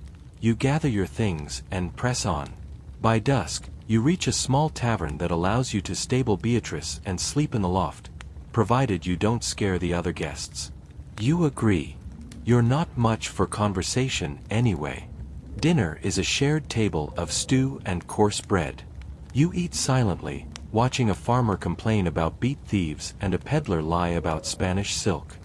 You gather your things and press on. By dusk, you reach a small tavern that allows you to stable Beatrice and sleep in the loft, provided you don't scare the other guests. You agree. You're not much for conversation anyway. Dinner is a shared table of stew and coarse bread. You eat silently, watching a farmer complain about beet thieves and a peddler lie about Spanish silk.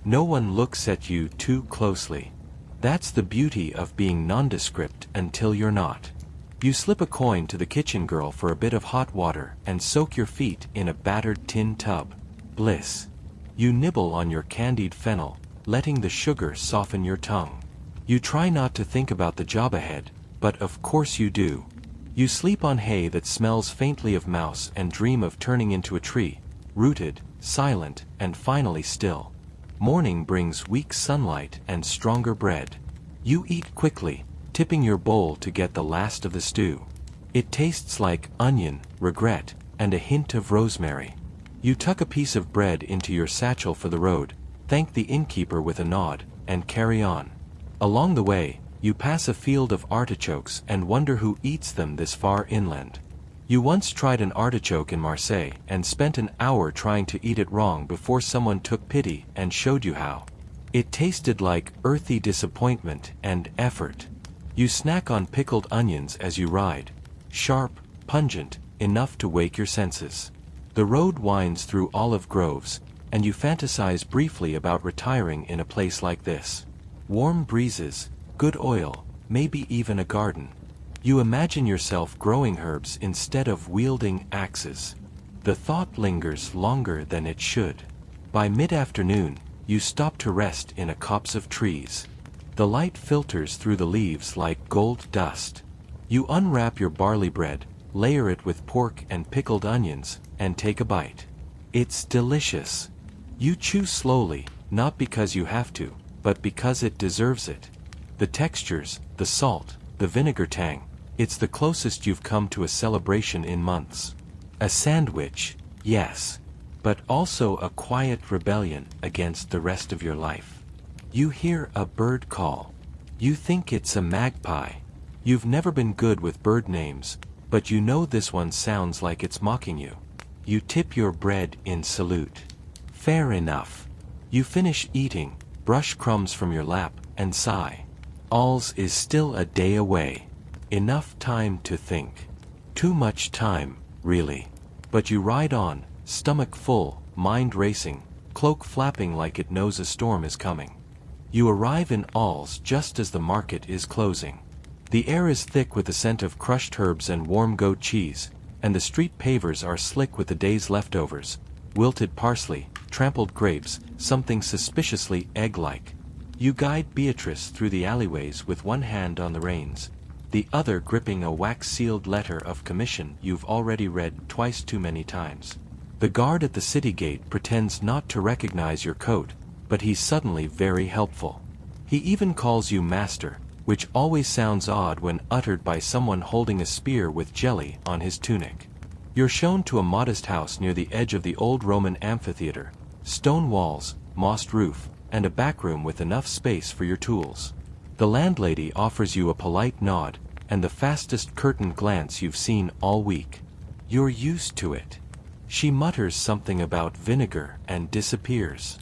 No one looks at you too closely. That's the beauty of being nondescript until you're not. You slip a coin to the kitchen girl for a bit of hot water and soak your feet in a battered tin tub. Bliss. You nibble on your candied fennel, letting the sugar soften your tongue. You try not to think about the job ahead, but of course you do. You sleep on hay that smells faintly of mouse and dream of turning into a tree, rooted, silent, and finally still. Morning brings weak sunlight and stronger bread. You eat quickly, tipping your bowl to get the last of the stew. It tastes like onion, regret, and a hint of rosemary. You tuck a piece of bread into your satchel for the road, thank the innkeeper with a nod, and carry on. Along the way, you pass a field of artichokes and wonder who eats them this far inland. You once tried an artichoke in Marseille and spent an hour trying to eat it wrong before someone took pity and showed you how. It tasted like earthy disappointment and effort. You snack on pickled onions as you ride. Sharp, pungent, enough to wake your senses. The road winds through olive groves, and you fantasize briefly about retiring in a place like this. Warm breezes, good oil, maybe even a garden. You imagine yourself growing herbs instead of wielding axes. The thought lingers longer than it should. By mid-afternoon, you stop to rest in a copse of trees. The light filters through the leaves like gold dust. You unwrap your barley bread, layer it with pork and pickled onions, and take a bite. It's delicious. You chew slowly, not because you have to, but because it deserves it. The textures, the salt, the vinegar tang, it's the closest you've come to a celebration in months. A sandwich, yes, but also a quiet rebellion against the rest of your life. You hear a bird call. You think it's a magpie. You've never been good with bird names, but you know this one sounds like it's mocking you. You tip your bread in salute. Fair enough. You finish eating, brush crumbs from your lap, and sigh. All's is still a day away. Enough time to think. Too much time, really. But you ride on, stomach full, mind racing, cloak flapping like it knows a storm is coming. You arrive in All's just as the market is closing. The air is thick with the scent of crushed herbs and warm goat cheese, and the street pavers are slick with the day's leftovers, wilted parsley, trampled grapes, something suspiciously egg-like. You guide Beatrice through the alleyways with one hand on the reins, the other gripping a wax-sealed letter of commission you've already read twice too many times. The guard at the city gate pretends not to recognize your coat, but he's suddenly very helpful. He even calls you master, which always sounds odd when uttered by someone holding a spear with jelly on his tunic. You're shown to a modest house near the edge of the old Roman amphitheater, stone walls, mossed roof, and a back room with enough space for your tools. The landlady offers you a polite nod, and the fastest curtain glance you've seen all week. You're used to it. She mutters something about vinegar and disappears.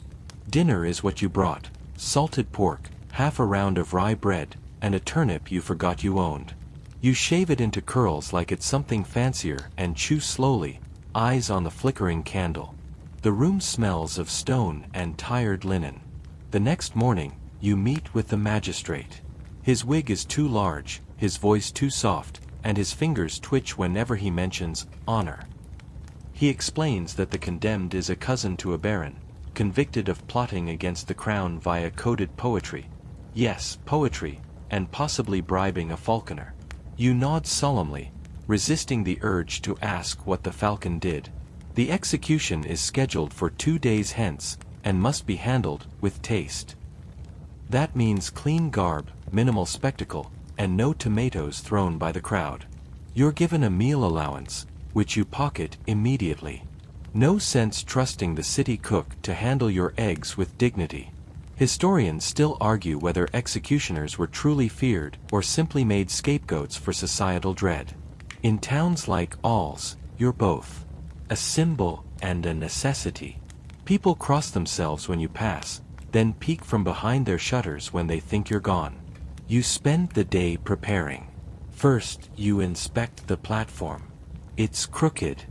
Dinner is what you brought: salted pork, half a round of rye bread, and a turnip you forgot you owned. You shave it into curls like it's something fancier and chew slowly, eyes on the flickering candle. The room smells of stone and tired linen. The next morning, you meet with the magistrate. His wig is too large, his voice too soft, and his fingers twitch whenever he mentions honor. He explains that the condemned is a cousin to a baron, convicted of plotting against the crown via coded poetry. Yes, poetry, and possibly bribing a falconer. You nod solemnly, resisting the urge to ask what the falcon did. The execution is scheduled for 2 days hence, and must be handled with taste. That means clean garb, minimal spectacle, and no tomatoes thrown by the crowd. You're given a meal allowance, which you pocket immediately. No sense trusting the city cook to handle your eggs with dignity. Historians still argue whether executioners were truly feared or simply made scapegoats for societal dread. In towns like All's, you're both a symbol and a necessity. People cross themselves when you pass, then peek from behind their shutters when they think you're gone. You spend the day preparing. First, you inspect the platform. It's crooked.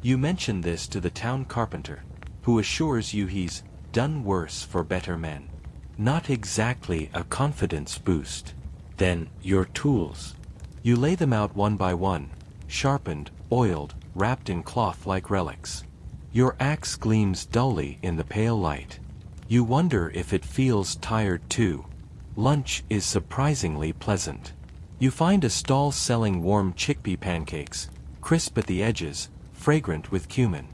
You mention this to the town carpenter, who assures you he's done worse for better men. Not exactly a confidence boost. Then, your tools. You lay them out one by one, sharpened, oiled, wrapped in cloth like relics. Your axe gleams dully in the pale light. You wonder if it feels tired too. Lunch is surprisingly pleasant. You find a stall selling warm chickpea pancakes, crisp at the edges, fragrant with cumin.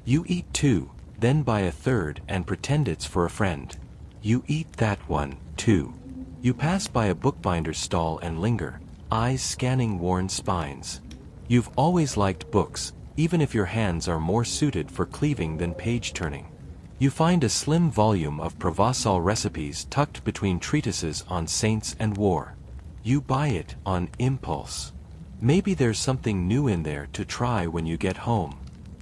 You eat two, then buy a third and pretend it's for a friend. You eat that one, too. You pass by a bookbinder's stall and linger, eyes scanning worn spines. You've always liked books, even if your hands are more suited for cleaving than page-turning. You find a slim volume of Provençal recipes tucked between treatises on saints and war. You buy it on impulse. Maybe there's something new in there to try when you get home.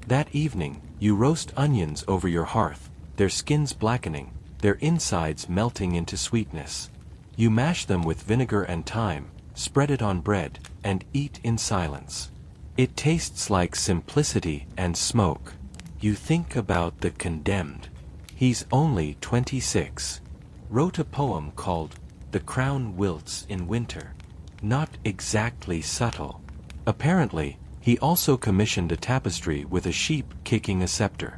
That evening, you roast onions over your hearth, their skins blackening, their insides melting into sweetness. You mash them with vinegar and thyme, spread it on bread, and eat in silence. It tastes like simplicity and smoke. You think about the condemned. He's only 26. Wrote a poem called "The Crown Wilts in Winter." Not exactly subtle. Apparently, he also commissioned a tapestry with a sheep kicking a scepter.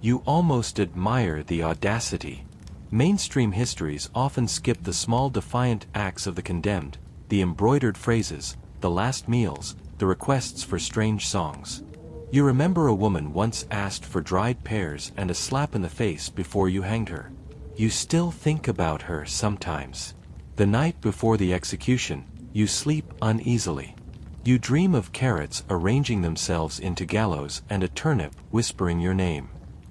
You almost admire the audacity. Mainstream histories often skip the small defiant acts of the condemned, the embroidered phrases, the last meals, the requests for strange songs. You remember a woman once asked for dried pears and a slap in the face before you hanged her. You still think about her sometimes. The night before the execution, you sleep uneasily. You dream of carrots arranging themselves into gallows and a turnip whispering your name.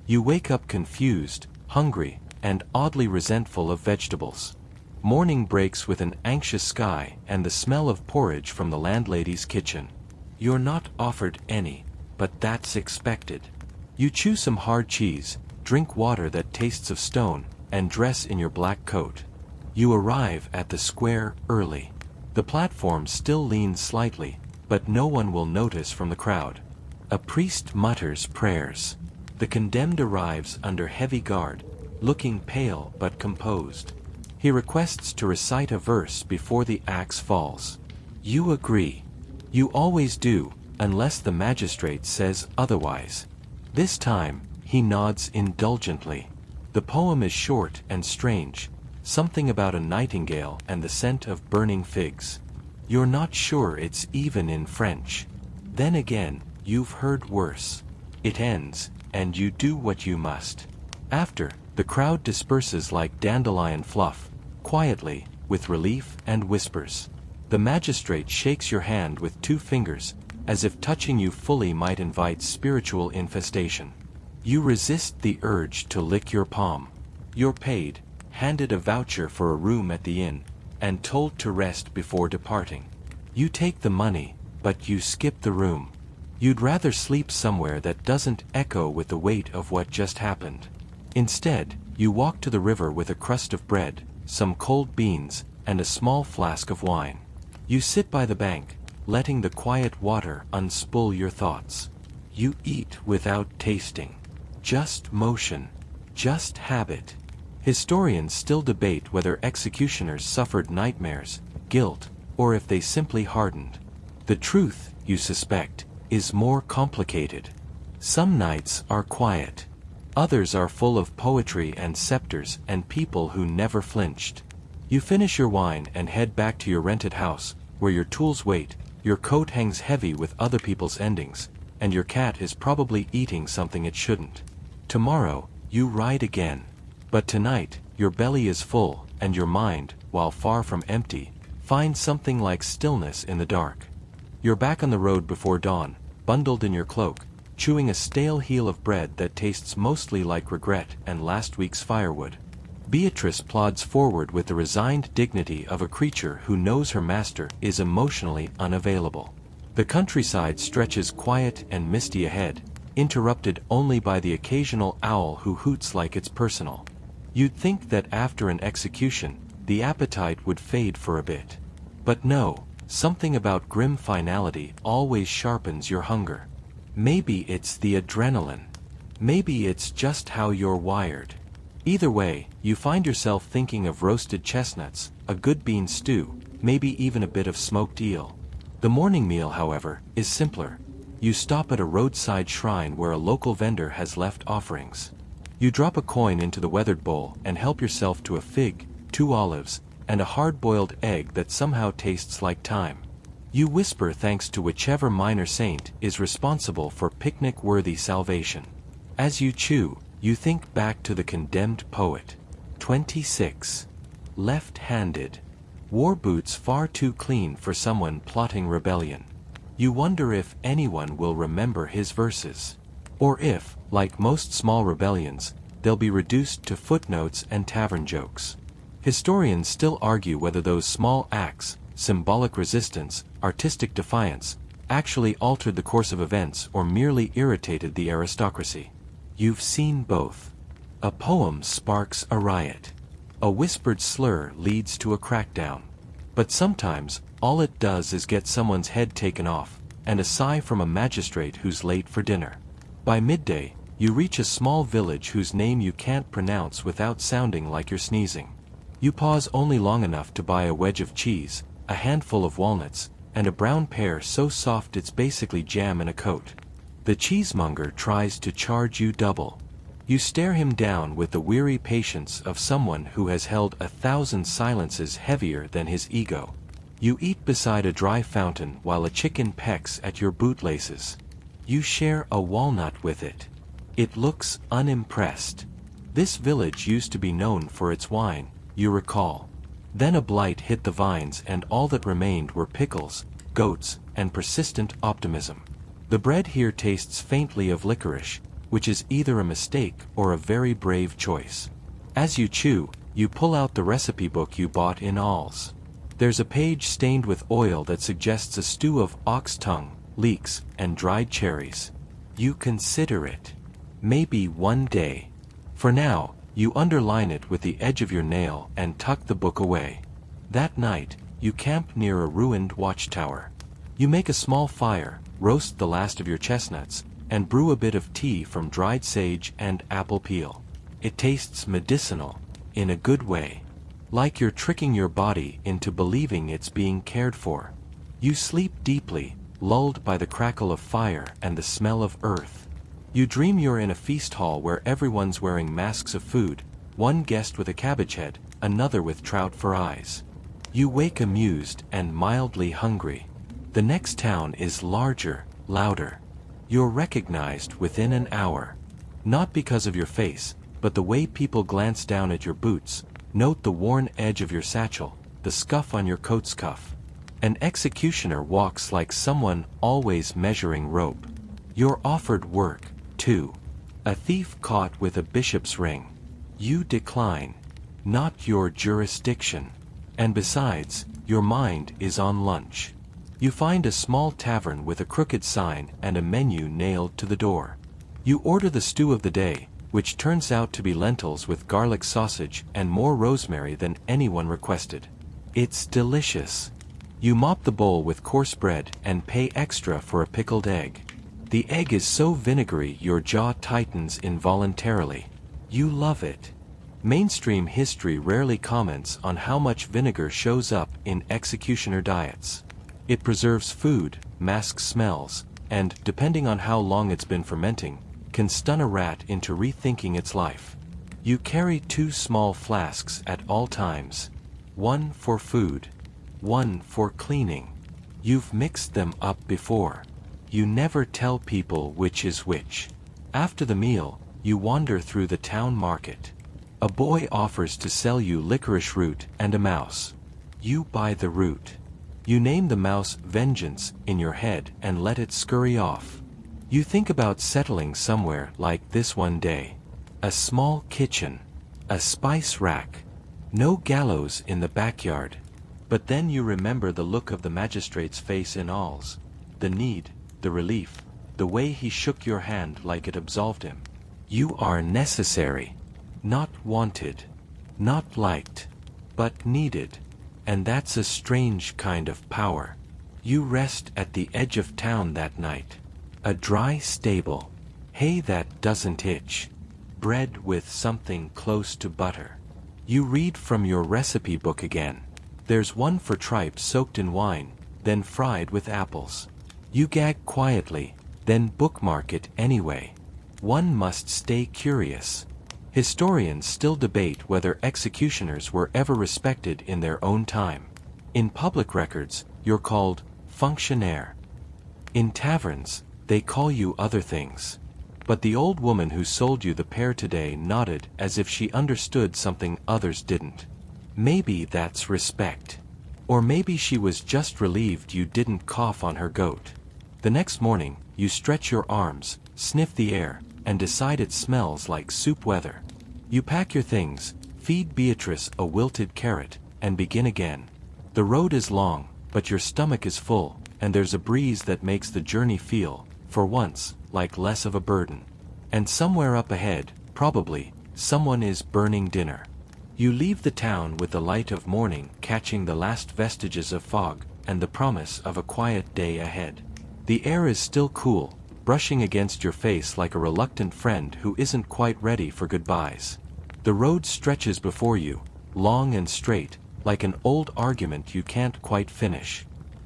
You wake up confused, hungry, and oddly resentful of vegetables. Morning breaks with an anxious sky and the smell of porridge from the landlady's kitchen. You're not offered any, but that's expected. You chew some hard cheese, drink water that tastes of stone, and dress in your black coat. You arrive at the square early. The platform still leans slightly, but no one will notice from the crowd. A priest mutters prayers. The condemned arrives under heavy guard, looking pale but composed. He requests to recite a verse before the axe falls. You agree. You always do, unless the magistrate says otherwise. This time, he nods indulgently. The poem is short and strange, something about a nightingale and the scent of burning figs. You're not sure it's even in French. Then again, you've heard worse. It ends, and you do what you must. After, the crowd disperses like dandelion fluff, quietly, with relief and whispers. The magistrate shakes your hand with 2 fingers, as if touching you fully might invite spiritual infestation. You resist the urge to lick your palm. You're paid, handed a voucher for a room at the inn, and told to rest before departing. You take the money, but you skip the room. You'd rather sleep somewhere that doesn't echo with the weight of what just happened. Instead, you walk to the river with a crust of bread, some cold beans, and a small flask of wine. You sit by the bank, letting the quiet water unspool your thoughts. You eat without tasting. Just motion. Just habit. Historians still debate whether executioners suffered nightmares, guilt, or if they simply hardened. The truth, you suspect, is more complicated. Some nights are quiet. Others are full of poetry and scepters and people who never flinched. You finish your wine and head back to your rented house, where your tools wait, your coat hangs heavy with other people's endings, and your cat is probably eating something it shouldn't. Tomorrow, you ride again. But tonight, your belly is full, and your mind, while far from empty, finds something like stillness in the dark. You're back on the road before dawn, bundled in your cloak, chewing a stale heel of bread that tastes mostly like regret and last week's firewood. Beatrice plods forward with the resigned dignity of a creature who knows her master is emotionally unavailable. The countryside stretches quiet and misty ahead, interrupted only by the occasional owl who hoots like it's personal. You'd think that after an execution, the appetite would fade for a bit. But no, something about grim finality always sharpens your hunger. Maybe it's the adrenaline. Maybe it's just how you're wired. Either way, you find yourself thinking of roasted chestnuts, a good bean stew, maybe even a bit of smoked eel. The morning meal, however, is simpler. You stop at a roadside shrine where a local vendor has left offerings. You drop a coin into the weathered bowl and help yourself to a fig, 2 olives, and a hard-boiled egg that somehow tastes like thyme. You whisper thanks to whichever minor saint is responsible for picnic-worthy salvation. As you chew, you think back to the condemned poet. 26. Left-handed. War boots far too clean for someone plotting rebellion. You wonder if anyone will remember his verses. Or if, like most small rebellions, they'll be reduced to footnotes and tavern jokes. Historians still argue whether those small acts, symbolic resistance, artistic defiance, actually altered the course of events or merely irritated the aristocracy. You've seen both. A poem sparks a riot. A whispered slur leads to a crackdown. But sometimes, all it does is get someone's head taken off, and a sigh from a magistrate who's late for dinner. By midday, you reach a small village whose name you can't pronounce without sounding like you're sneezing. You pause only long enough to buy a wedge of cheese, a handful of walnuts, and a brown pear so soft it's basically jam in a coat. The cheesemonger tries to charge you double. You stare him down with the weary patience of someone who has held 1,000 silences heavier than his ego. You eat beside a dry fountain while a chicken pecks at your bootlaces. You share a walnut with it. It looks unimpressed. This village used to be known for its wine, you recall. Then a blight hit the vines and all that remained were pickles, goats, and persistent optimism. The bread here tastes faintly of licorice, which is either a mistake or a very brave choice. As you chew, you pull out the recipe book you bought in Alls. There's a page stained with oil that suggests a stew of ox tongue, leeks, and dried cherries. You consider it. Maybe one day. For now, you underline it with the edge of your nail and tuck the book away. That night, you camp near a ruined watchtower. You make a small fire, roast the last of your chestnuts, and brew a bit of tea from dried sage and apple peel. It tastes medicinal, in a good way. Like you're tricking your body into believing it's being cared for. You sleep deeply, lulled by the crackle of fire and the smell of earth. You dream you're in a feast hall where everyone's wearing masks of food, one guest with a cabbage head, another with trout for eyes. You wake amused and mildly hungry. The next town is larger, louder. You're recognized within an hour. Not because of your face, but the way people glance down at your boots, note the worn edge of your satchel, the scuff on your coat's cuff. An executioner walks like someone always measuring rope. You're offered work, too. A thief caught with a bishop's ring. You decline. Not your jurisdiction. And besides, your mind is on lunch. You find a small tavern with a crooked sign and a menu nailed to the door. You order the stew of the day, which turns out to be lentils with garlic sausage and more rosemary than anyone requested. It's delicious. You mop the bowl with coarse bread and pay extra for a pickled egg. The egg is so vinegary your jaw tightens involuntarily. You love it. Mainstream history rarely comments on how much vinegar shows up in executioner diets. It preserves food, masks smells, and, depending on how long it's been fermenting, can stun a rat into rethinking its life. You carry 2 small flasks at all times. One for food, one for cleaning. You've mixed them up before. You never tell people which is which. After the meal, you wander through the town market. A boy offers to sell you licorice root and a mouse. You buy the root. You name the mouse Vengeance in your head and let it scurry off. You think about settling somewhere like this one day. A small kitchen. A spice rack. No gallows in the backyard. But then you remember the look of the magistrate's face in Alls. The need, the relief, the way he shook your hand like it absolved him. You are necessary. Not wanted. Not liked. But needed. And that's a strange kind of power. You rest at the edge of town that night. A dry stable. Hay that doesn't itch. Bread with something close to butter. You read from your recipe book again. There's one for tripe soaked in wine, then fried with apples. You gag quietly, then bookmark it anyway. One must stay curious. Historians still debate whether executioners were ever respected in their own time. In public records, you're called fonctionnaire. In taverns, they call you other things. But the old woman who sold you the pear today nodded as if she understood something others didn't. Maybe that's respect. Or maybe she was just relieved you didn't cough on her goat. The next morning, you stretch your arms, sniff the air, and decide it smells like soup weather. You pack your things, feed Beatrice a wilted carrot, and begin again. The road is long, but your stomach is full, and there's a breeze that makes the journey feel, for once, like less of a burden. And somewhere up ahead, probably, someone is burning dinner. You leave the town with the light of morning catching the last vestiges of fog, and the promise of a quiet day ahead. The air is still cool, brushing against your face like a reluctant friend who isn't quite ready for goodbyes. The road stretches before you, long and straight, like an old argument you can't quite finish.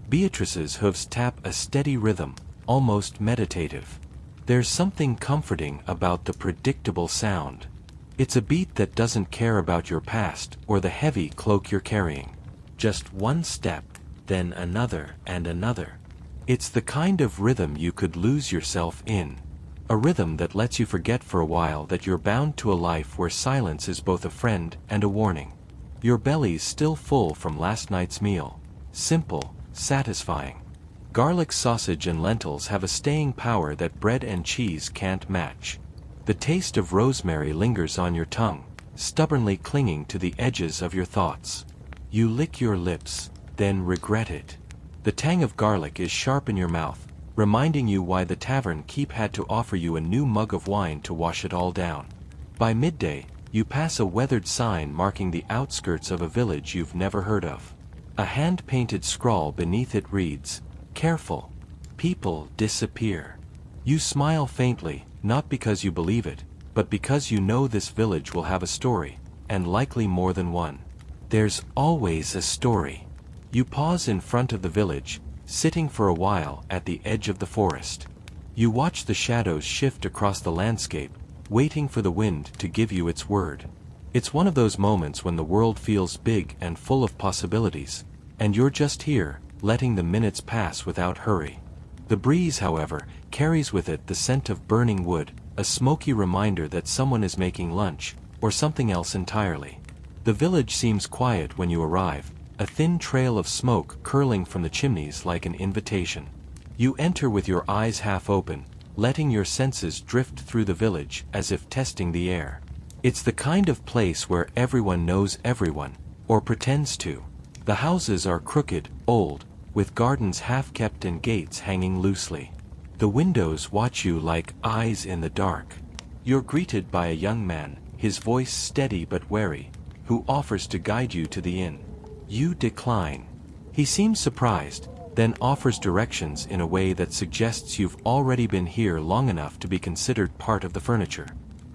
Beatrice's hooves tap a steady rhythm, almost meditative. There's something comforting about the predictable sound. It's a beat that doesn't care about your past or the heavy cloak you're carrying. Just one step, then another and another. It's the kind of rhythm you could lose yourself in. A rhythm that lets you forget for a while that you're bound to a life where silence is both a friend and a warning. Your belly's still full from last night's meal. Simple, satisfying. Garlic sausage and lentils have a staying power that bread and cheese can't match. The taste of rosemary lingers on your tongue, stubbornly clinging to the edges of your thoughts. You lick your lips, then regret it. The tang of garlic is sharp in your mouth, reminding you why the tavern keep had to offer you a new mug of wine to wash it all down. By midday, you pass a weathered sign marking the outskirts of a village you've never heard of. A hand-painted scrawl beneath it reads, "Careful. People disappear." You smile faintly, not because you believe it, but because you know this village will have a story, and likely more than one. There's always a story. You pause in front of the village, sitting for a while at the edge of the forest. You watch the shadows shift across the landscape, waiting for the wind to give you its word. It's one of those moments when the world feels big and full of possibilities, and you're just here, letting the minutes pass without hurry. The breeze, however, carries with it the scent of burning wood, a smoky reminder that someone is making lunch, or something else entirely. The village seems quiet when you arrive, a thin trail of smoke curling from the chimneys like an invitation. You enter with your eyes half open, letting your senses drift through the village as if testing the air. It's the kind of place where everyone knows everyone, or pretends to. The houses are crooked, old, with gardens half-kept and gates hanging loosely. The windows watch you like eyes in the dark. You're greeted by a young man, his voice steady but wary, who offers to guide you to the inn. You decline. He seems surprised, then offers directions in a way that suggests you've already been here long enough to be considered part of the furniture.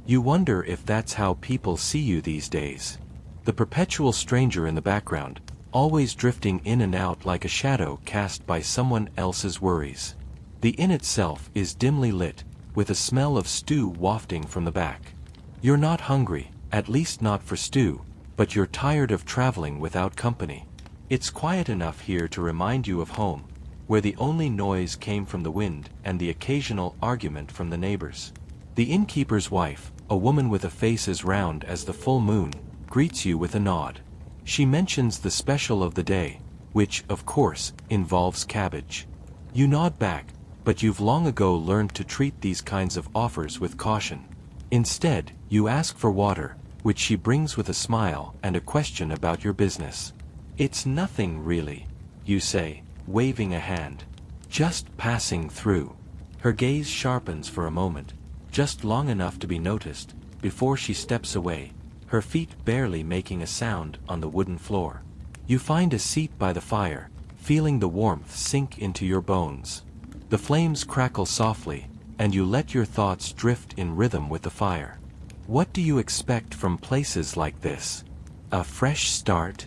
You wonder if that's how people see you these days. The perpetual stranger in the background, always drifting in and out like a shadow cast by someone else's worries. The inn itself is dimly lit, with a smell of stew wafting from the back. You're not hungry, at least not for stew, but you're tired of traveling without company. It's quiet enough here to remind you of home, where the only noise came from the wind and the occasional argument from the neighbors. The innkeeper's wife, a woman with a face as round as the full moon, greets you with a nod. She mentions the special of the day, which, of course, involves cabbage. You nod back, but you've long ago learned to treat these kinds of offers with caution. Instead, you ask for water, which she brings with a smile and a question about your business. "It's nothing really," you say, waving a hand. "Just passing through." Her gaze sharpens for a moment, just long enough to be noticed, before she steps away, her feet barely making a sound on the wooden floor. You find a seat by the fire, feeling the warmth sink into your bones. The flames crackle softly, and you let your thoughts drift in rhythm with the fire. What do you expect from places like this? A fresh start?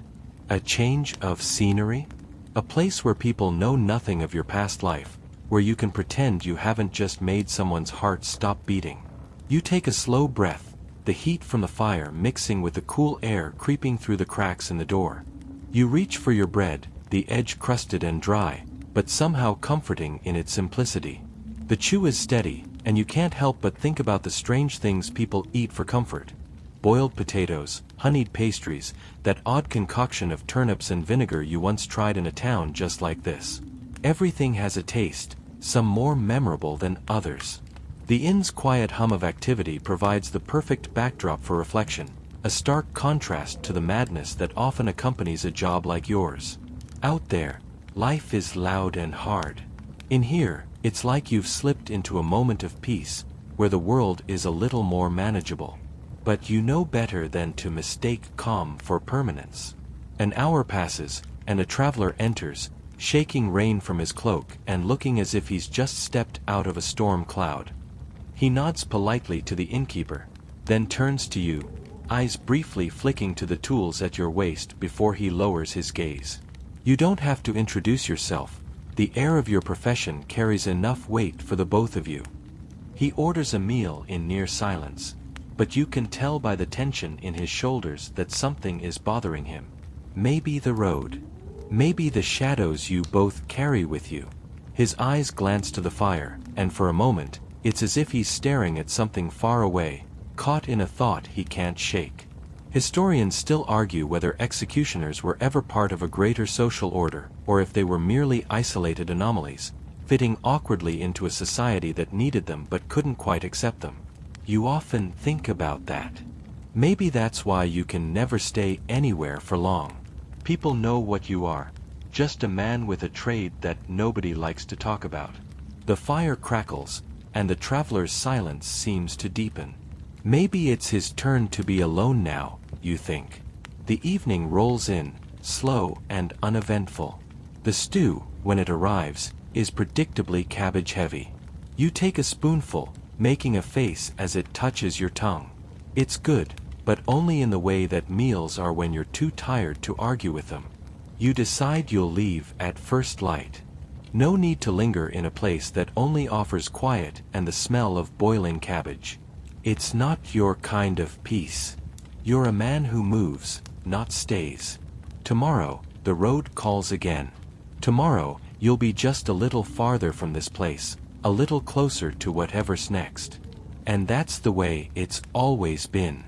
A change of scenery? A place where people know nothing of your past life, where you can pretend you haven't just made someone's heart stop beating. You take a slow breath, the heat from the fire mixing with the cool air creeping through the cracks in the door. You reach for your bread, the edge crusted and dry, but somehow comforting in its simplicity. The chew is steady, and you can't help but think about the strange things people eat for comfort. Boiled potatoes, honeyed pastries, that odd concoction of turnips and vinegar you once tried in a town just like this. Everything has a taste, some more memorable than others. The inn's quiet hum of activity provides the perfect backdrop for reflection, a stark contrast to the madness that often accompanies a job like yours. Out there, life is loud and hard. In here, it's like you've slipped into a moment of peace, where the world is a little more manageable. But you know better than to mistake calm for permanence. An hour passes, and a traveler enters, shaking rain from his cloak and looking as if he's just stepped out of a storm cloud. He nods politely to the innkeeper, then turns to you, eyes briefly flicking to the tools at your waist before he lowers his gaze. You don't have to introduce yourself. The air of your profession carries enough weight for the both of you. He orders a meal in near silence, but you can tell by the tension in his shoulders that something is bothering him. Maybe the road. Maybe the shadows you both carry with you. His eyes glance to the fire, and for a moment, it's as if he's staring at something far away, caught in a thought he can't shake. Historians still argue whether executioners were ever part of a greater social order, or if they were merely isolated anomalies, fitting awkwardly into a society that needed them but couldn't quite accept them. You often think about that. Maybe that's why you can never stay anywhere for long. People know what you are, just a man with a trade that nobody likes to talk about. The fire crackles, and the traveler's silence seems to deepen. Maybe it's his turn to be alone now, you think. The evening rolls in, slow and uneventful. The stew, when it arrives, is predictably cabbage-heavy. You take a spoonful, making a face as it touches your tongue. It's good, but only in the way that meals are when you're too tired to argue with them. You decide you'll leave at first light. No need to linger in a place that only offers quiet and the smell of boiling cabbage. It's not your kind of peace. You're a man who moves, not stays. Tomorrow, the road calls again. Tomorrow, you'll be just a little farther from this place, a little closer to whatever's next. And that's the way it's always been.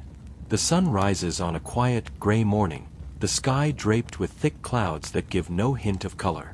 The sun rises on a quiet, gray morning, the sky draped with thick clouds that give no hint of color.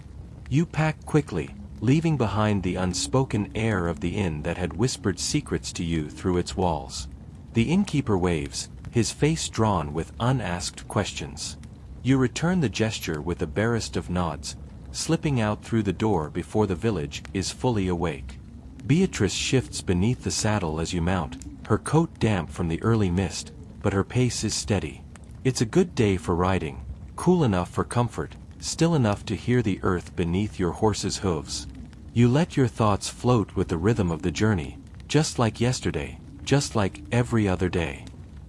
You pack quickly, leaving behind the unspoken air of the inn that had whispered secrets to you through its walls. The innkeeper waves, his face drawn with unasked questions. You return the gesture with the barest of nods, slipping out through the door before the village is fully awake. Beatrice shifts beneath the saddle as you mount, her coat damp from the early mist, but her pace is steady. It's a good day for riding, cool enough for comfort, still enough to hear the earth beneath your horse's hooves. You let your thoughts float with the rhythm of the journey, just like yesterday, just like every other day.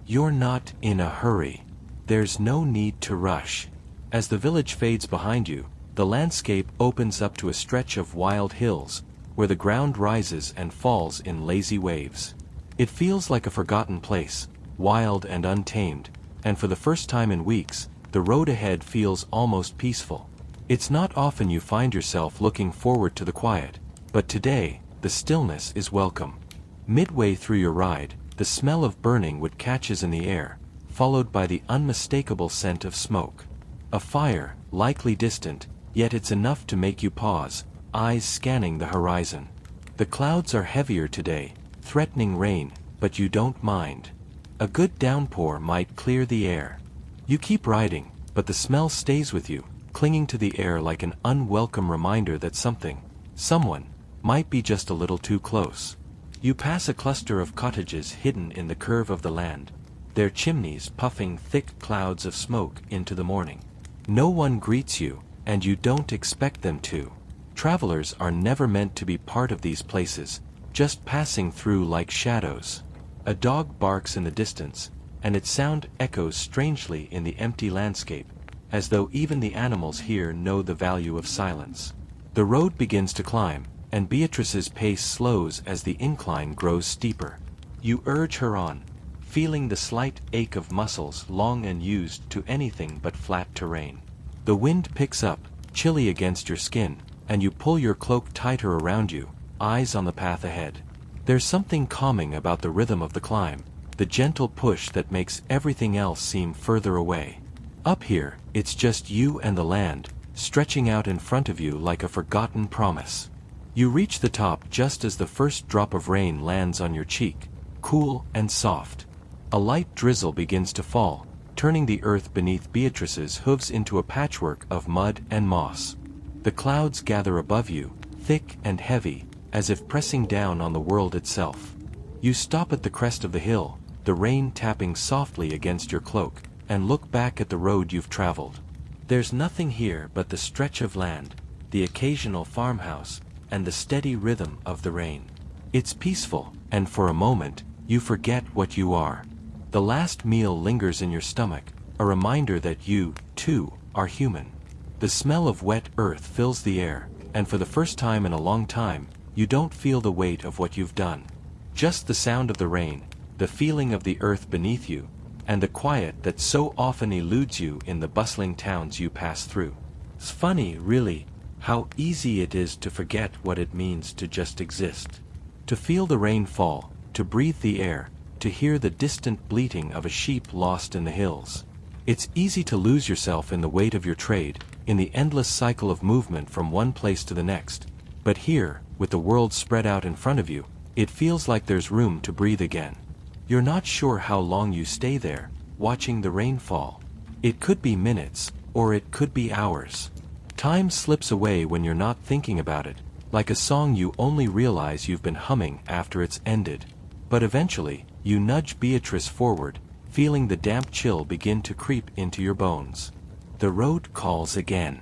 You're not in a hurry. There's no need to rush. As the village fades behind you, the landscape opens up to a stretch of wild hills, where the ground rises and falls in lazy waves. It feels like a forgotten place, wild and untamed, and for the first time in weeks, the road ahead feels almost peaceful. It's not often you find yourself looking forward to the quiet, but today, the stillness is welcome. Midway through your ride, the smell of burning wood catches in the air, followed by the unmistakable scent of smoke. A fire, likely distant, yet it's enough to make you pause, eyes scanning the horizon. The clouds are heavier today, threatening rain, but you don't mind. A good downpour might clear the air. You keep riding, but the smell stays with you, clinging to the air like an unwelcome reminder that something, someone, might be just a little too close. You pass a cluster of cottages hidden in the curve of the land, their chimneys puffing thick clouds of smoke into the morning. No one greets you, and you don't expect them to. Travelers are never meant to be part of these places, just passing through like shadows. A dog barks in the distance, and its sound echoes strangely in the empty landscape, as though even the animals here know the value of silence. The road begins to climb, and Beatrice's pace slows as the incline grows steeper. You urge her on, feeling the slight ache of muscles long unused to anything but flat terrain. The wind picks up, chilly against your skin, and you pull your cloak tighter around you, eyes on the path ahead. There's something calming about the rhythm of the climb, the gentle push that makes everything else seem further away. Up here, it's just you and the land, stretching out in front of you like a forgotten promise. You reach the top just as the first drop of rain lands on your cheek, cool and soft. A light drizzle begins to fall, turning the earth beneath Beatrice's hooves into a patchwork of mud and moss. The clouds gather above you, thick and heavy, as if pressing down on the world itself. You stop at the crest of the hill, the rain tapping softly against your cloak, and look back at the road you've traveled. There's nothing here but the stretch of land, the occasional farmhouse, and the steady rhythm of the rain. It's peaceful, and for a moment, you forget what you are. The last meal lingers in your stomach, a reminder that you, too, are human. The smell of wet earth fills the air, and for the first time in a long time, you don't feel the weight of what you've done. Just the sound of the rain, the feeling of the earth beneath you, and the quiet that so often eludes you in the bustling towns you pass through. It's funny, really, how easy it is to forget what it means to just exist. To feel the rain fall, to breathe the air, to hear the distant bleating of a sheep lost in the hills. It's easy to lose yourself in the weight of your trade, in the endless cycle of movement from one place to the next. But here, with the world spread out in front of you, it feels like there's room to breathe again. You're not sure how long you stay there, watching the rain fall. It could be minutes, or it could be hours. Time slips away when you're not thinking about it, like a song you only realize you've been humming after it's ended. But eventually, you nudge Beatrice forward, feeling the damp chill begin to creep into your bones. The road calls again.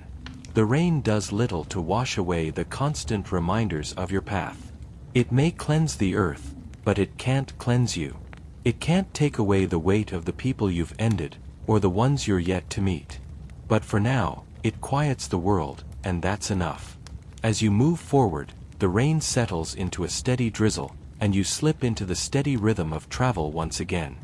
The rain does little to wash away the constant reminders of your path. It may cleanse the earth, but it can't cleanse you. It can't take away the weight of the people you've ended, or the ones you're yet to meet. But for now, it quiets the world, and that's enough. As you move forward, the rain settles into a steady drizzle, and you slip into the steady rhythm of travel once again.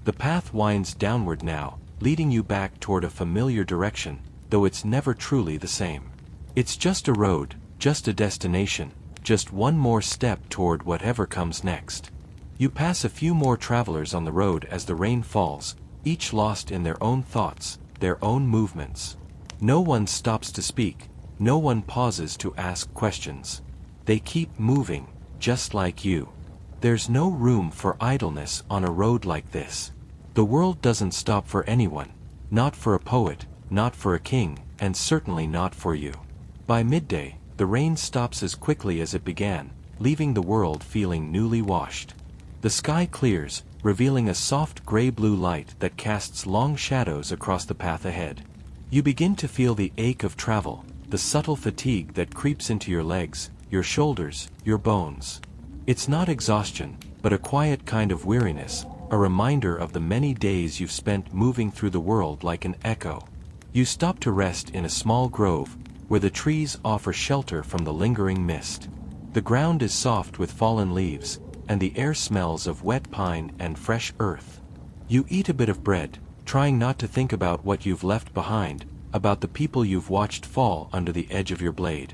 The path winds downward now, leading you back toward a familiar direction, though it's never truly the same. It's just a road, just a destination, just one more step toward whatever comes next. You pass a few more travelers on the road as the rain falls, each lost in their own thoughts, their own movements. No one stops to speak, no one pauses to ask questions. They keep moving, just like you. There's no room for idleness on a road like this. The world doesn't stop for anyone, not for a poet, not for a king, and certainly not for you. By midday, the rain stops as quickly as it began, leaving the world feeling newly washed. The sky clears, revealing a soft gray-blue light that casts long shadows across the path ahead. You begin to feel the ache of travel, the subtle fatigue that creeps into your legs, your shoulders, your bones. It's not exhaustion, but a quiet kind of weariness, a reminder of the many days you've spent moving through the world like an echo. You stop to rest in a small grove, where the trees offer shelter from the lingering mist. The ground is soft with fallen leaves, and the air smells of wet pine and fresh earth. You eat a bit of bread, trying not to think about what you've left behind, about the people you've watched fall under the edge of your blade.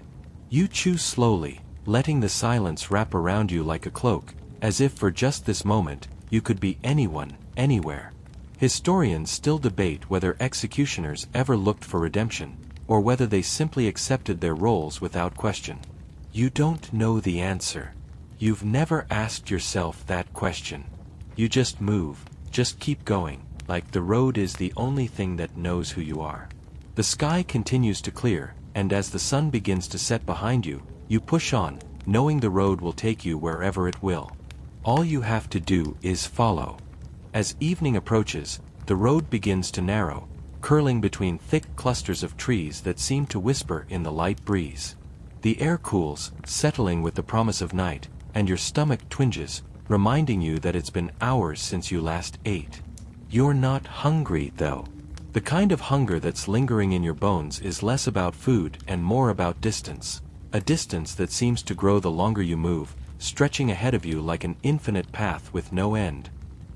You chew slowly, letting the silence wrap around you like a cloak, as if for just this moment, you could be anyone, anywhere. Historians still debate whether executioners ever looked for redemption, or whether they simply accepted their roles without question. You don't know the answer. You've never asked yourself that question. You just move, just keep going, like the road is the only thing that knows who you are. The sky continues to clear, and as the sun begins to set behind you, you push on, knowing the road will take you wherever it will. All you have to do is follow. As evening approaches, the road begins to narrow, curling between thick clusters of trees that seem to whisper in the light breeze. The air cools, settling with the promise of night, and your stomach twinges, reminding you that it's been hours since you last ate. You're not hungry, though. The kind of hunger that's lingering in your bones is less about food and more about distance, a distance that seems to grow the longer you move, stretching ahead of you like an infinite path with no end.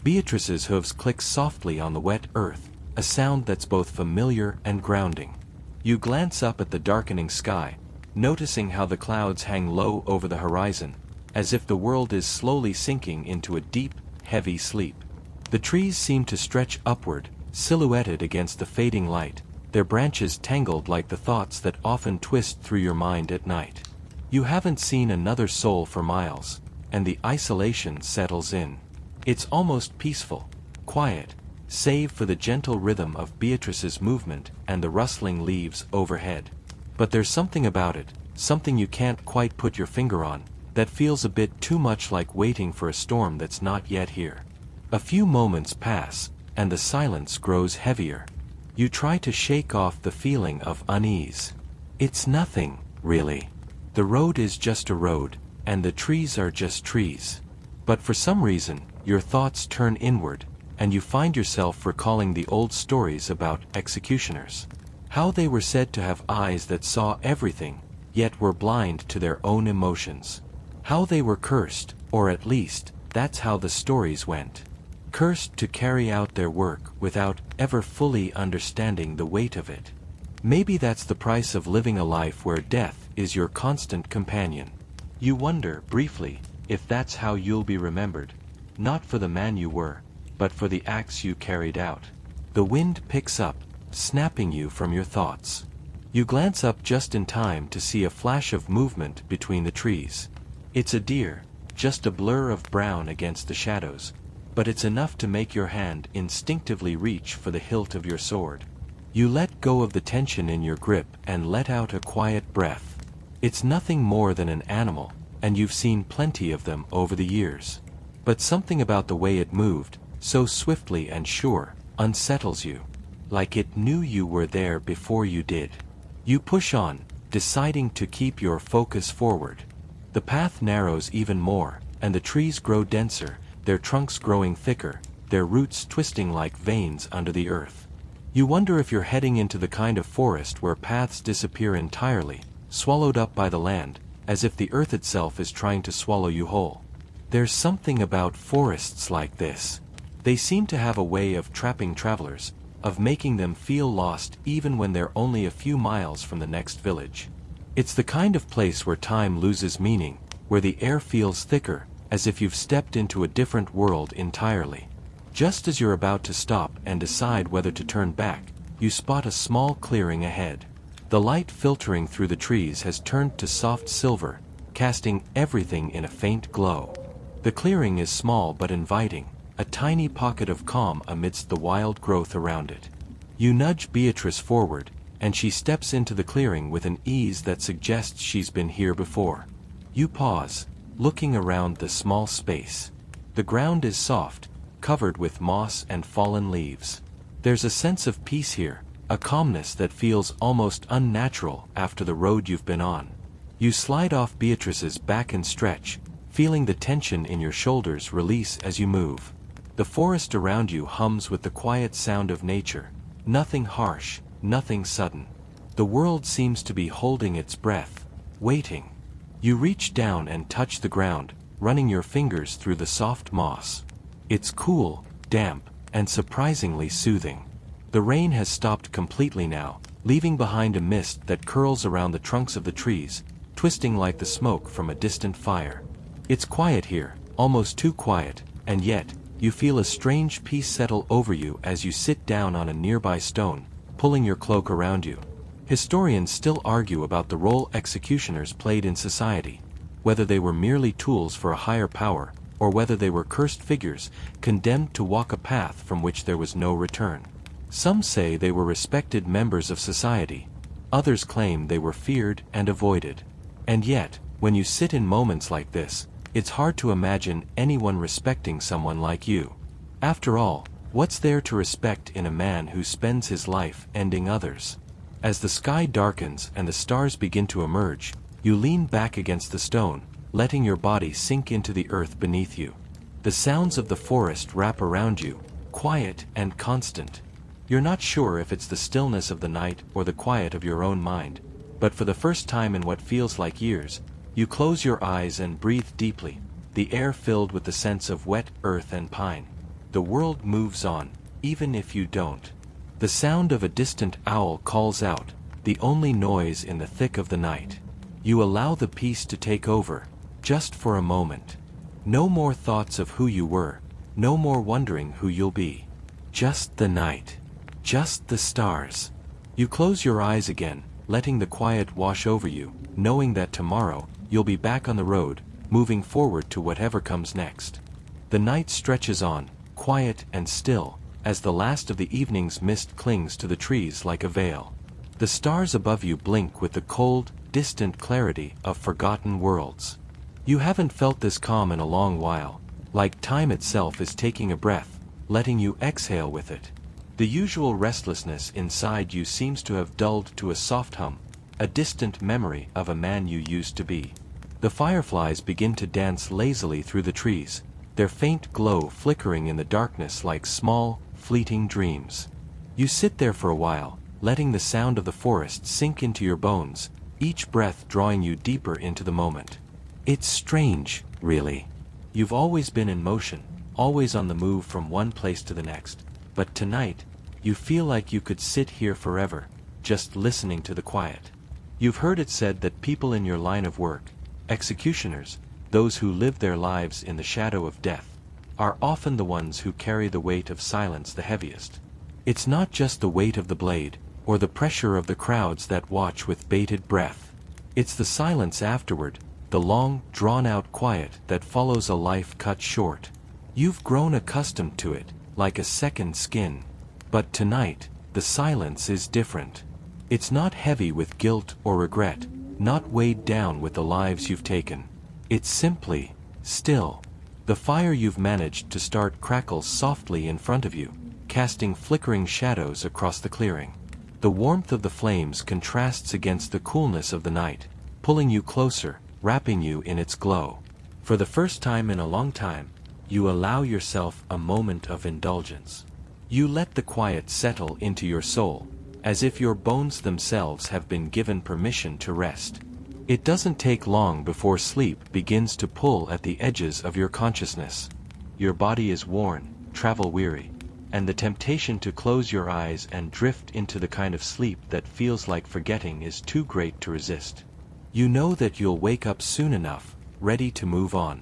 Beatrice's hooves click softly on the wet earth, a sound that's both familiar and grounding. You glance up at the darkening sky, noticing how the clouds hang low over the horizon, as if the world is slowly sinking into a deep, heavy sleep. The trees seem to stretch upward, silhouetted against the fading light, their branches tangled like the thoughts that often twist through your mind at night. You haven't seen another soul for miles, and the isolation settles in. It's almost peaceful, quiet, save for the gentle rhythm of Beatrice's movement and the rustling leaves overhead. But there's something about it, something you can't quite put your finger on, that feels a bit too much like waiting for a storm that's not yet here. A few moments pass, and the silence grows heavier. You try to shake off the feeling of unease. It's nothing, really. The road is just a road, and the trees are just trees. But for some reason, your thoughts turn inward, and you find yourself recalling the old stories about executioners. How they were said to have eyes that saw everything, yet were blind to their own emotions. How they were cursed, or at least, that's how the stories went. Cursed to carry out their work without ever fully understanding the weight of it. Maybe that's the price of living a life where death is your constant companion. You wonder, briefly, if that's how you'll be remembered, not for the man you were, but for the acts you carried out. The wind picks up, snapping you from your thoughts. You glance up just in time to see a flash of movement between the trees. It's a deer, just a blur of brown against the shadows, but it's enough to make your hand instinctively reach for the hilt of your sword. You let go of the tension in your grip and let out a quiet breath. It's nothing more than an animal, and you've seen plenty of them over the years. But something about the way it moved, so swiftly and sure, unsettles you. Like it knew you were there before you did. You push on, deciding to keep your focus forward. The path narrows even more, and the trees grow denser, their trunks growing thicker, their roots twisting like veins under the earth. You wonder if you're heading into the kind of forest where paths disappear entirely, swallowed up by the land, as if the earth itself is trying to swallow you whole. There's something about forests like this. They seem to have a way of trapping travelers, of making them feel lost even when they're only a few miles from the next village. It's the kind of place where time loses meaning, where the air feels thicker, as if you've stepped into a different world entirely. Just as you're about to stop and decide whether to turn back, you spot a small clearing ahead. The light filtering through the trees has turned to soft silver, casting everything in a faint glow. The clearing is small but inviting, a tiny pocket of calm amidst the wild growth around it. You nudge Beatrice forward, and she steps into the clearing with an ease that suggests she's been here before. You pause, looking around the small space. The ground is soft, covered with moss and fallen leaves. There's a sense of peace here, a calmness that feels almost unnatural after the road you've been on. You slide off Beatrice's back and stretch, feeling the tension in your shoulders release as you move. The forest around you hums with the quiet sound of nature, nothing harsh, nothing sudden. The world seems to be holding its breath, waiting. You reach down and touch the ground, running your fingers through the soft moss. It's cool, damp, and surprisingly soothing. The rain has stopped completely now, leaving behind a mist that curls around the trunks of the trees, twisting like the smoke from a distant fire. It's quiet here, almost too quiet, and yet, you feel a strange peace settle over you as you sit down on a nearby stone, pulling your cloak around you. Historians still argue about the role executioners played in society, whether they were merely tools for a higher power, or whether they were cursed figures, condemned to walk a path from which there was no return. Some say they were respected members of society, others claim they were feared and avoided. And yet, when you sit in moments like this, it's hard to imagine anyone respecting someone like you. After all, what's there to respect in a man who spends his life ending others? As the sky darkens and the stars begin to emerge, you lean back against the stone, letting your body sink into the earth beneath you. The sounds of the forest wrap around you, quiet and constant. You're not sure if it's the stillness of the night or the quiet of your own mind, but for the first time in what feels like years, you close your eyes and breathe deeply, the air filled with the sense of wet earth and pine. The world moves on, even if you don't. The sound of a distant owl calls out, the only noise in the thick of the night. You allow the peace to take over, just for a moment. No more thoughts of who you were, no more wondering who you'll be. Just the night. Just the stars. You close your eyes again, letting the quiet wash over you, knowing that tomorrow, you'll be back on the road, moving forward to whatever comes next. The night stretches on, quiet and still, as the last of the evening's mist clings to the trees like a veil. The stars above you blink with the cold, distant clarity of forgotten worlds. You haven't felt this calm in a long while, like time itself is taking a breath, letting you exhale with it. The usual restlessness inside you seems to have dulled to a soft hum, a distant memory of a man you used to be. The fireflies begin to dance lazily through the trees, their faint glow flickering in the darkness like small, fleeting dreams. You sit there for a while, letting the sound of the forest sink into your bones, each breath drawing you deeper into the moment. It's strange, really. You've always been in motion, always on the move from one place to the next, but tonight, you feel like you could sit here forever, just listening to the quiet. You've heard it said that people in your line of work, executioners, those who live their lives in the shadow of death, are often the ones who carry the weight of silence the heaviest. It's not just the weight of the blade, or the pressure of the crowds that watch with bated breath. It's the silence afterward, the long, drawn-out quiet that follows a life cut short. You've grown accustomed to it, like a second skin. But tonight, the silence is different. It's not heavy with guilt or regret, not weighed down with the lives you've taken. It's simply still. The fire you've managed to start crackles softly in front of you, casting flickering shadows across the clearing. The warmth of the flames contrasts against the coolness of the night, pulling you closer, wrapping you in its glow. For the first time in a long time, you allow yourself a moment of indulgence. You let the quiet settle into your soul, as if your bones themselves have been given permission to rest. It doesn't take long before sleep begins to pull at the edges of your consciousness. Your body is worn, travel-weary, and the temptation to close your eyes and drift into the kind of sleep that feels like forgetting is too great to resist. You know that you'll wake up soon enough, ready to move on.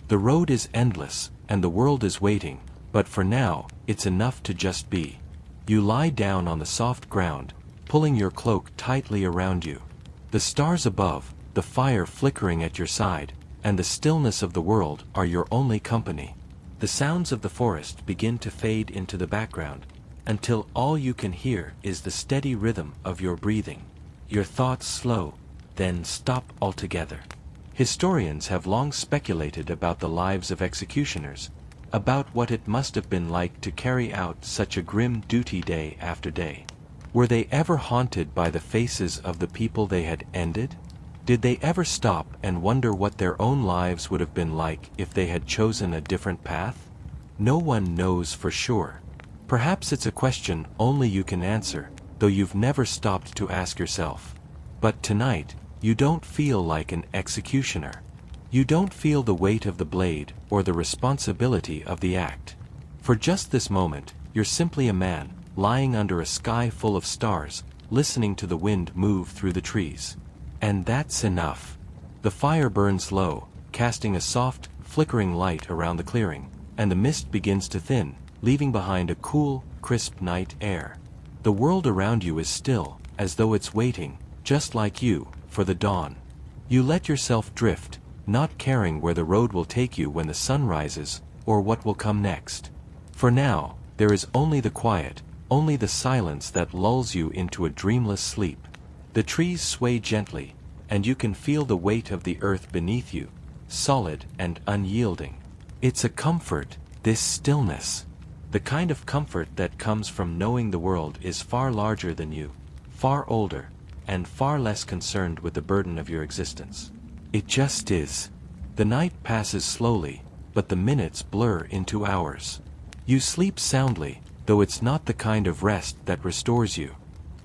The road is endless, and the world is waiting, but for now, it's enough to just be. You lie down on the soft ground, pulling your cloak tightly around you. The stars above, the fire flickering at your side, and the stillness of the world are your only company. The sounds of the forest begin to fade into the background, until all you can hear is the steady rhythm of your breathing. Your thoughts slow, then stop altogether. Historians have long speculated about the lives of executioners, about what it must have been like to carry out such a grim duty day after day. Were they ever haunted by the faces of the people they had ended? Did they ever stop and wonder what their own lives would have been like if they had chosen a different path? No one knows for sure. Perhaps it's a question only you can answer, though you've never stopped to ask yourself. But tonight, you don't feel like an executioner. You don't feel the weight of the blade or the responsibility of the act. For just this moment, you're simply a man, lying under a sky full of stars, listening to the wind move through the trees. And that's enough. The fire burns low, casting a soft, flickering light around the clearing, and the mist begins to thin, leaving behind a cool, crisp night air. The world around you is still, as though it's waiting, just like you, for the dawn. You let yourself drift, not caring where the road will take you when the sun rises, or what will come next. For now, there is only the quiet, only the silence that lulls you into a dreamless sleep. The trees sway gently, and you can feel the weight of the earth beneath you, solid and unyielding. It's a comfort, this stillness. The kind of comfort that comes from knowing the world is far larger than you, far older, and far less concerned with the burden of your existence. It just is. The night passes slowly, but the minutes blur into hours. You sleep soundly, though it's not the kind of rest that restores you.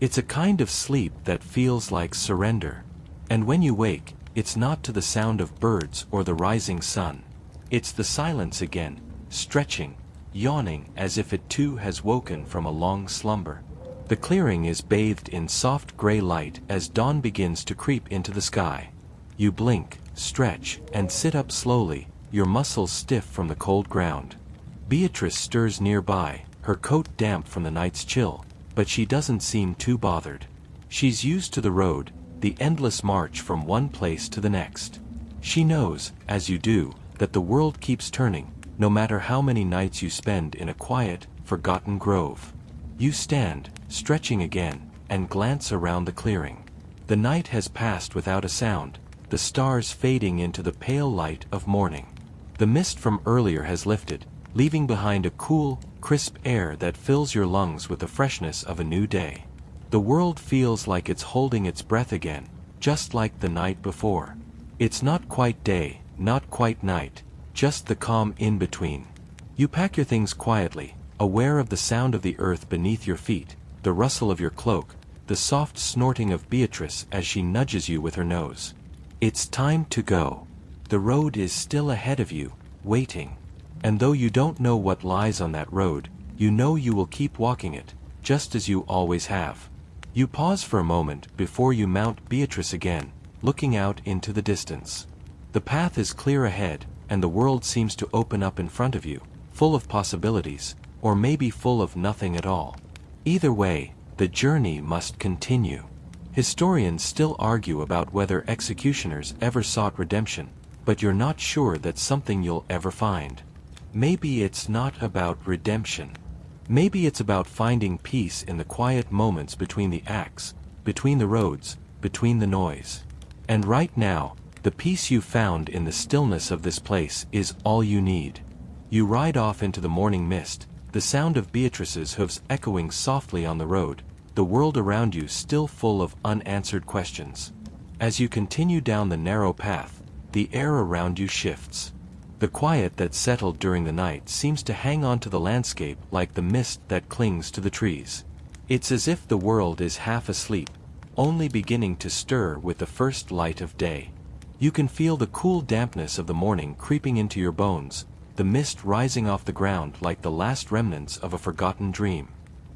It's a kind of sleep that feels like surrender. And when you wake, it's not to the sound of birds or the rising sun. It's the silence again, stretching, yawning as if it too has woken from a long slumber. The clearing is bathed in soft gray light as dawn begins to creep into the sky. You blink, stretch, and sit up slowly, your muscles stiff from the cold ground. Beatrice stirs nearby, her coat damp from the night's chill, but she doesn't seem too bothered. She's used to the road, the endless march from one place to the next. She knows, as you do, that the world keeps turning, no matter how many nights you spend in a quiet, forgotten grove. You stand, stretching again, and glance around the clearing. The night has passed without a sound, the stars fading into the pale light of morning. The mist from earlier has lifted, leaving behind a cool, crisp air that fills your lungs with the freshness of a new day. The world feels like it's holding its breath again, just like the night before. It's not quite day, not quite night, just the calm in between. You pack your things quietly, aware of the sound of the earth beneath your feet, the rustle of your cloak, the soft snorting of Beatrice as she nudges you with her nose. It's time to go. The road is still ahead of you, waiting. And though you don't know what lies on that road, you know you will keep walking it, just as you always have. You pause for a moment before you mount Beatrice again, looking out into the distance. The path is clear ahead, and the world seems to open up in front of you, full of possibilities, or maybe full of nothing at all. Either way, the journey must continue. Historians still argue about whether executioners ever sought redemption, but you're not sure that's something you'll ever find. Maybe it's not about redemption. Maybe it's about finding peace in the quiet moments between the acts, between the roads, between the noise. And right now, the peace you found in the stillness of this place is all you need. You ride off into the morning mist, the sound of Beatrice's hooves echoing softly on the road, the world around you still full of unanswered questions. As you continue down the narrow path, the air around you shifts. The quiet that settled during the night seems to hang on to the landscape like the mist that clings to the trees. It's as if the world is half asleep, only beginning to stir with the first light of day. You can feel the cool dampness of the morning creeping into your bones, the mist rising off the ground like the last remnants of a forgotten dream.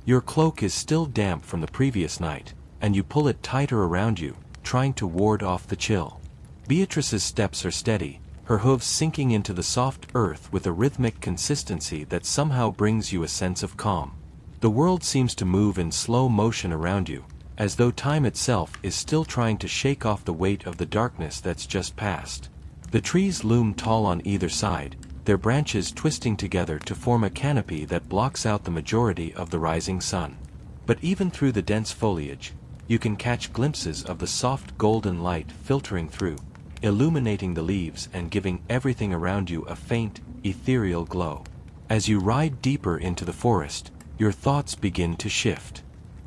Your cloak is still damp from the previous night, and you pull it tighter around you, trying to ward off the chill. Beatrice's steps are steady, her hooves sinking into the soft earth with a rhythmic consistency that somehow brings you a sense of calm. The world seems to move in slow motion around you, as though time itself is still trying to shake off the weight of the darkness that's just passed. The trees loom tall on either side, their branches twisting together to form a canopy that blocks out the majority of the rising sun. But even through the dense foliage, you can catch glimpses of the soft golden light filtering through, illuminating the leaves and giving everything around you a faint, ethereal glow. As you ride deeper into the forest, your thoughts begin to shift.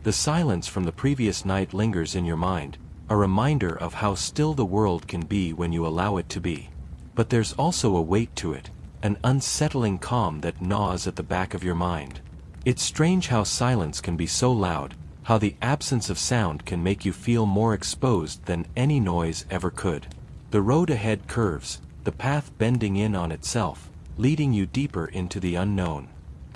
The silence from the previous night lingers in your mind, a reminder of how still the world can be when you allow it to be. But there's also a weight to it, an unsettling calm that gnaws at the back of your mind. It's strange how silence can be so loud, how the absence of sound can make you feel more exposed than any noise ever could. The road ahead curves, the path bending in on itself, leading you deeper into the unknown.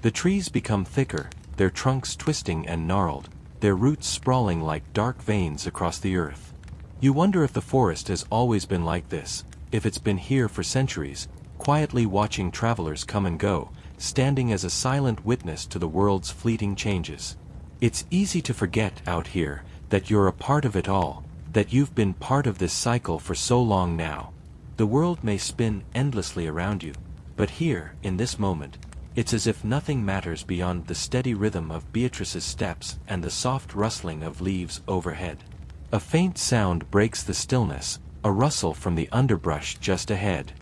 The trees become thicker, their trunks twisting and gnarled, their roots sprawling like dark veins across the earth. You wonder if the forest has always been like this, if it's been here for centuries, quietly watching travelers come and go, standing as a silent witness to the world's fleeting changes. It's easy to forget out here that you're a part of it all, that you've been part of this cycle for so long now. The world may spin endlessly around you, but here, in this moment, it's as if nothing matters beyond the steady rhythm of Beatrice's steps and the soft rustling of leaves overhead. A faint sound breaks the stillness, a rustle from the underbrush just ahead.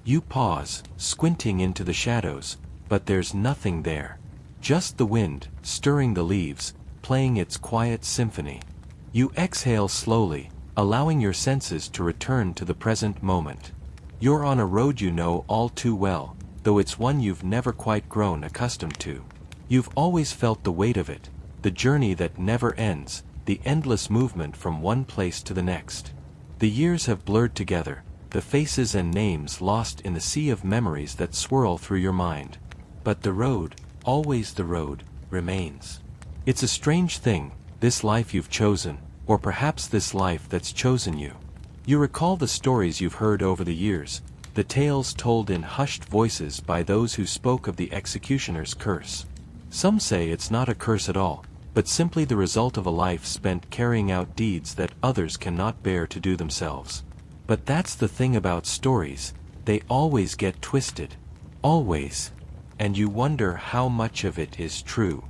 You pause, squinting into the shadows, but there's nothing there. Just the wind, stirring the leaves, playing its quiet symphony. You exhale slowly, allowing your senses to return to the present moment. You're on a road you know all too well, though it's one you've never quite grown accustomed to. You've always felt the weight of it, the journey that never ends, the endless movement from one place to the next. The years have blurred together, the faces and names lost in the sea of memories that swirl through your mind. But the road, always the road, remains. It's a strange thing, this life you've chosen, or perhaps this life that's chosen you. You recall the stories you've heard over the years, the tales told in hushed voices by those who spoke of the executioner's curse. Some say it's not a curse at all, but simply the result of a life spent carrying out deeds that others cannot bear to do themselves. But that's the thing about stories, they always get twisted. Always. And you wonder how much of it is true.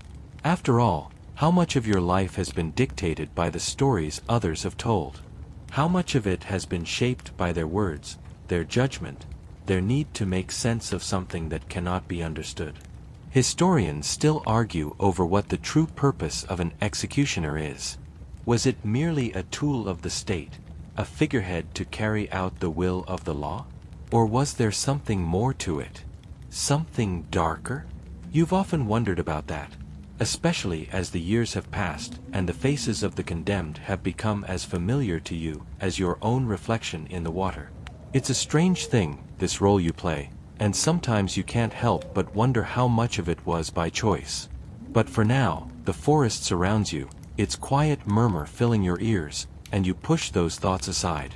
After all, how much of your life has been dictated by the stories others have told? How much of it has been shaped by their words, their judgment, their need to make sense of something that cannot be understood? Historians still argue over what the true purpose of an executioner is. Was it merely a tool of the state, a figurehead to carry out the will of the law? Or was there something more to it? Something darker? You've often wondered about that, especially as the years have passed and the faces of the condemned have become as familiar to you as your own reflection in the water. It's a strange thing, this role you play, and sometimes you can't help but wonder how much of it was by choice. But for now, the forest surrounds you, its quiet murmur filling your ears, and you push those thoughts aside.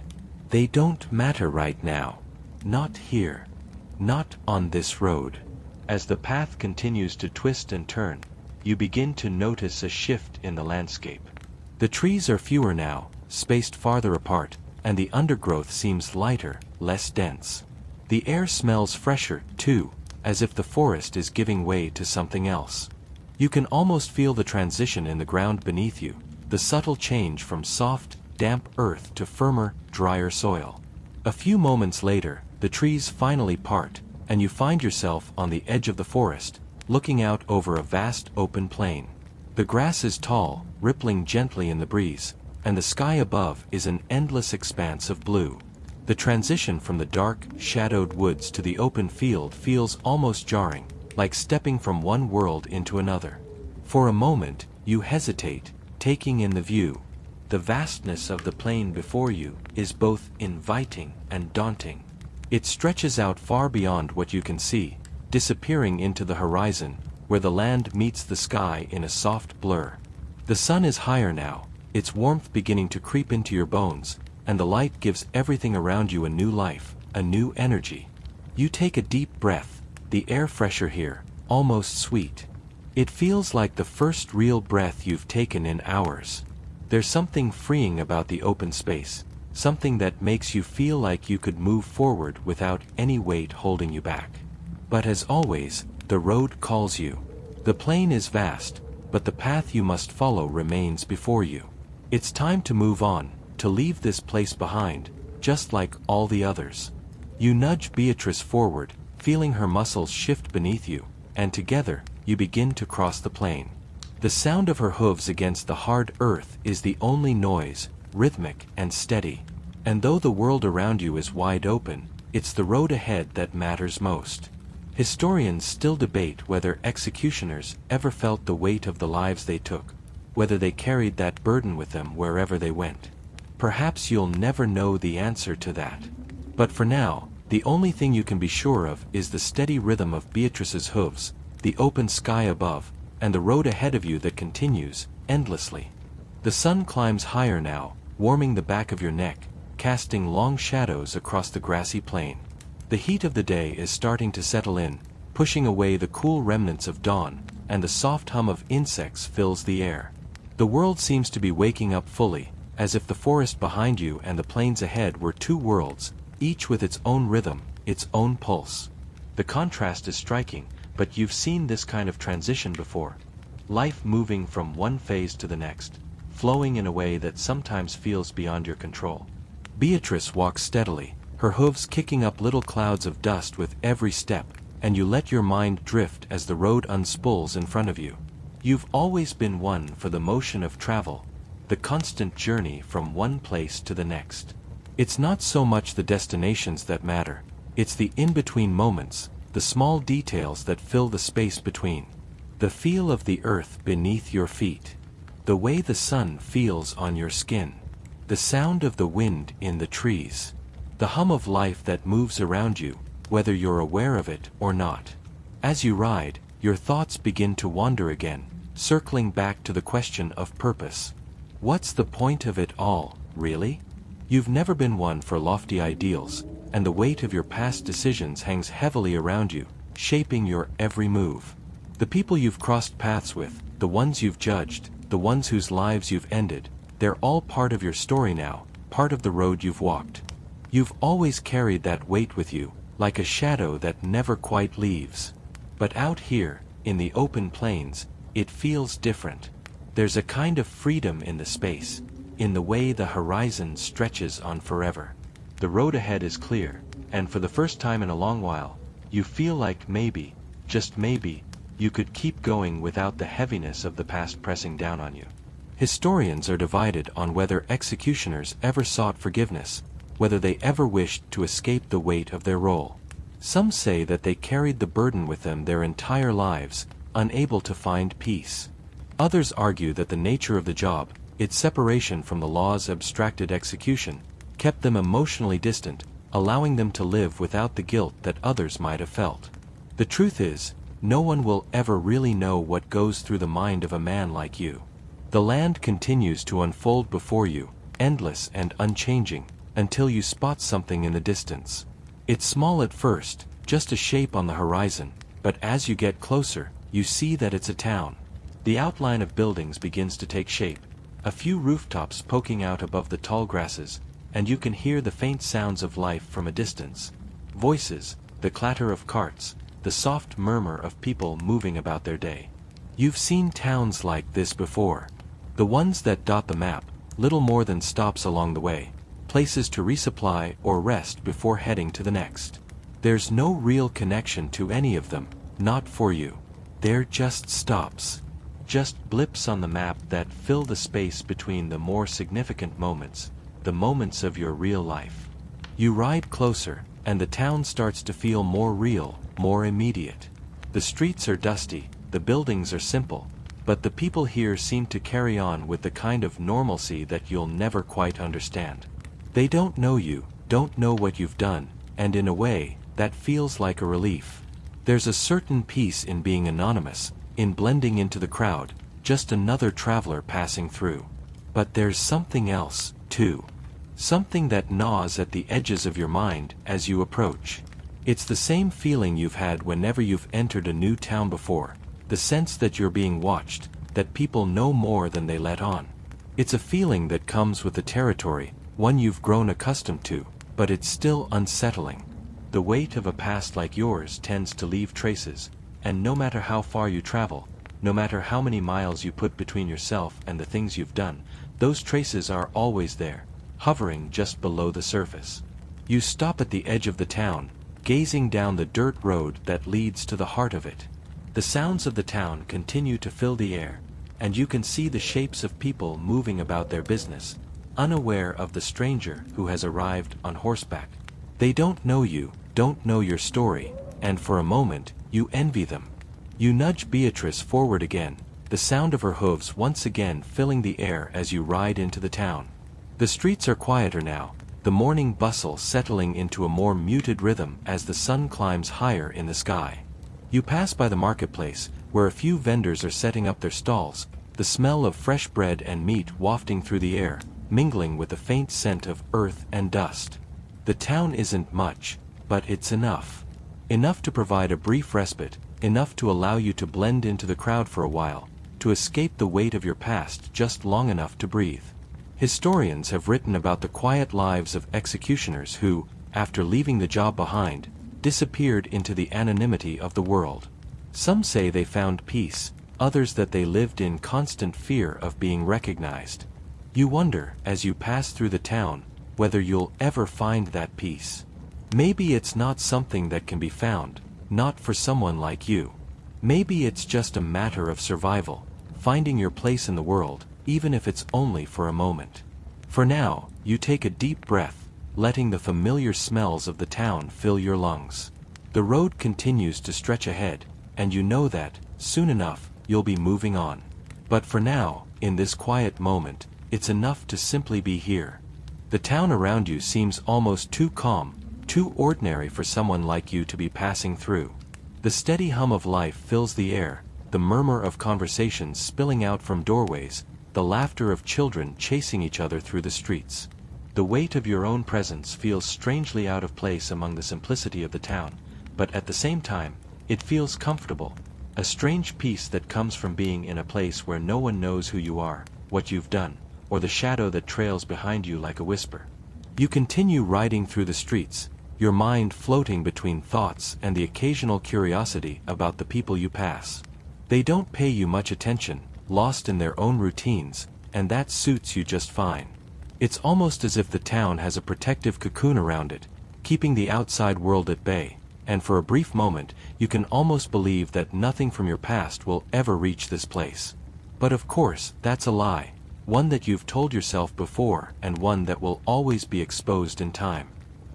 They don't matter right now. Not here. Not on this road. As the path continues to twist and turn, you begin to notice a shift in the landscape. The trees are fewer now, spaced farther apart, and the undergrowth seems lighter, less dense. The air smells fresher, too, as if the forest is giving way to something else. You can almost feel the transition in the ground beneath you, the subtle change from soft, damp earth to firmer, drier soil. A few moments later, the trees finally part, and you find yourself on the edge of the forest, looking out over a vast open plain. The grass is tall, rippling gently in the breeze, and the sky above is an endless expanse of blue. The transition from the dark, shadowed woods to the open field feels almost jarring, like stepping from one world into another. For a moment, you hesitate, taking in the view. The vastness of the plain before you is both inviting and daunting. It stretches out far beyond what you can see, disappearing into the horizon, where the land meets the sky in a soft blur. The sun is higher now, its warmth beginning to creep into your bones, and the light gives everything around you a new life, a new energy. You take a deep breath, the air fresher here, almost sweet. It feels like the first real breath you've taken in hours. There's something freeing about the open space, something that makes you feel like you could move forward without any weight holding you back. But as always, the road calls you. The plain is vast, but the path you must follow remains before you. It's time to move on, to leave this place behind, just like all the others. You nudge Beatrice forward, feeling her muscles shift beneath you, and together, you begin to cross the plain. The sound of her hooves against the hard earth is the only noise, rhythmic and steady. And though the world around you is wide open, it's the road ahead that matters most. Historians still debate whether executioners ever felt the weight of the lives they took, whether they carried that burden with them wherever they went. Perhaps you'll never know the answer to that. But for now, the only thing you can be sure of is the steady rhythm of Beatrice's hooves, the open sky above, and the road ahead of you that continues, endlessly. The sun climbs higher now, warming the back of your neck, casting long shadows across the grassy plain. The heat of the day is starting to settle in, pushing away the cool remnants of dawn, and the soft hum of insects fills the air. The world seems to be waking up fully, as if the forest behind you and the plains ahead were two worlds, each with its own rhythm, its own pulse. The contrast is striking, but you've seen this kind of transition before. Life moving from one phase to the next, flowing in a way that sometimes feels beyond your control. Beatrice walks steadily, her hooves kicking up little clouds of dust with every step, and you let your mind drift as the road unspools in front of you. You've always been one for the motion of travel, the constant journey from one place to the next. It's not so much the destinations that matter, it's the in-between moments, the small details that fill the space between. The feel of the earth beneath your feet. The way the sun feels on your skin. The sound of the wind in the trees. The hum of life that moves around you, whether you're aware of it or not. As you ride, your thoughts begin to wander again, circling back to the question of purpose. What's the point of it all, really? You've never been one for lofty ideals, and the weight of your past decisions hangs heavily around you, shaping your every move. The people you've crossed paths with, the ones you've judged, the ones whose lives you've ended, they're all part of your story now, part of the road you've walked. You've always carried that weight with you, like a shadow that never quite leaves. But out here, in the open plains, it feels different. There's a kind of freedom in the space, in the way the horizon stretches on forever. The road ahead is clear, and for the first time in a long while, you feel like maybe, just maybe, you could keep going without the heaviness of the past pressing down on you. Historians are divided on whether executioners ever sought forgiveness, whether they ever wished to escape the weight of their role. Some say that they carried the burden with them their entire lives, unable to find peace. Others argue that the nature of the job, its separation from the law's abstracted execution, kept them emotionally distant, allowing them to live without the guilt that others might have felt. The truth is, no one will ever really know what goes through the mind of a man like you. The land continues to unfold before you, endless and unchanging, until you spot something in the distance. It's small at first, just a shape on the horizon, but as you get closer, you see that it's a town. The outline of buildings begins to take shape, a few rooftops poking out above the tall grasses, and you can hear the faint sounds of life from a distance. Voices, the clatter of carts, the soft murmur of people moving about their day. You've seen towns like this before. The ones that dot the map, little more than stops along the way, places to resupply or rest before heading to the next. There's no real connection to any of them, not for you. They're just stops. Just blips on the map that fill the space between the more significant moments, the moments of your real life. You ride closer, and the town starts to feel more real, more immediate. The streets are dusty, the buildings are simple, but the people here seem to carry on with the kind of normalcy that you'll never quite understand. They don't know you, don't know what you've done, and in a way, that feels like a relief. There's a certain peace in being anonymous, in blending into the crowd, just another traveler passing through. But there's something else, too. Something that gnaws at the edges of your mind as you approach. It's the same feeling you've had whenever you've entered a new town before, the sense that you're being watched, that people know more than they let on. It's a feeling that comes with the territory, one you've grown accustomed to, but it's still unsettling. The weight of a past like yours tends to leave traces, and no matter how far you travel, no matter how many miles you put between yourself and the things you've done, those traces are always there, hovering just below the surface. You stop at the edge of the town, gazing down the dirt road that leads to the heart of it. The sounds of the town continue to fill the air, and you can see the shapes of people moving about their business, unaware of the stranger who has arrived on horseback. They don't know you, don't know your story, and for a moment, you envy them. You nudge Beatrice forward again, the sound of her hooves once again filling the air as you ride into the town. The streets are quieter now, the morning bustle settling into a more muted rhythm as the sun climbs higher in the sky. You pass by the marketplace, where a few vendors are setting up their stalls, the smell of fresh bread and meat wafting through the air, mingling with the faint scent of earth and dust. The town isn't much, but it's enough. Enough to provide a brief respite, enough to allow you to blend into the crowd for a while, to escape the weight of your past just long enough to breathe. Historians have written about the quiet lives of executioners who, after leaving the job behind, disappeared into the anonymity of the world. Some say they found peace, others that they lived in constant fear of being recognized. You wonder, as you pass through the town, whether you'll ever find that peace. Maybe it's not something that can be found, not for someone like you. Maybe it's just a matter of survival, finding your place in the world, even if it's only for a moment. For now, you take a deep breath, letting the familiar smells of the town fill your lungs. The road continues to stretch ahead, and you know that, soon enough, you'll be moving on. But for now, in this quiet moment, it's enough to simply be here. The town around you seems almost too calm, too ordinary for someone like you to be passing through. The steady hum of life fills the air, the murmur of conversations spilling out from doorways, the laughter of children chasing each other through the streets. The weight of your own presence feels strangely out of place among the simplicity of the town, but at the same time, it feels comfortable, a strange peace that comes from being in a place where no one knows who you are, what you've done, or the shadow that trails behind you like a whisper. You continue riding through the streets, your mind floating between thoughts and the occasional curiosity about the people you pass. They don't pay you much attention, lost in their own routines, and that suits you just fine. It's almost as if the town has a protective cocoon around it, keeping the outside world at bay, and for a brief moment, you can almost believe that nothing from your past will ever reach this place. But of course, that's a lie, one that you've told yourself before and one that will always be exposed in time.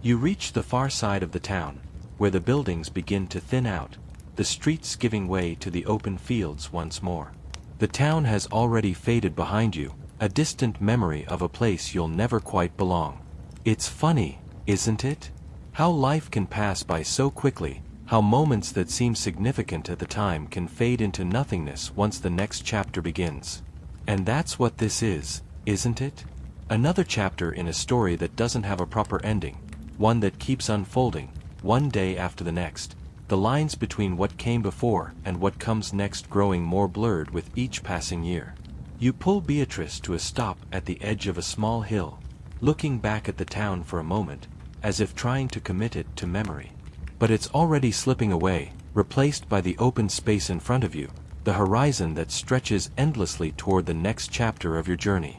You reach the far side of the town, where the buildings begin to thin out, the streets giving way to the open fields once more. The town has already faded behind you, a distant memory of a place you'll never quite belong. It's funny, isn't it? How life can pass by so quickly, how moments that seem significant at the time can fade into nothingness once the next chapter begins. And that's what this is, isn't it? Another chapter in a story that doesn't have a proper ending, one that keeps unfolding, one day after the next, the lines between what came before and what comes next growing more blurred with each passing year. You pull Beatrice to a stop at the edge of a small hill, looking back at the town for a moment, as if trying to commit it to memory. But it's already slipping away, replaced by the open space in front of you, the horizon that stretches endlessly toward the next chapter of your journey.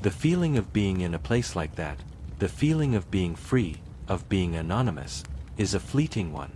The feeling of being in a place like that, the feeling of being free, of being anonymous, is a fleeting one.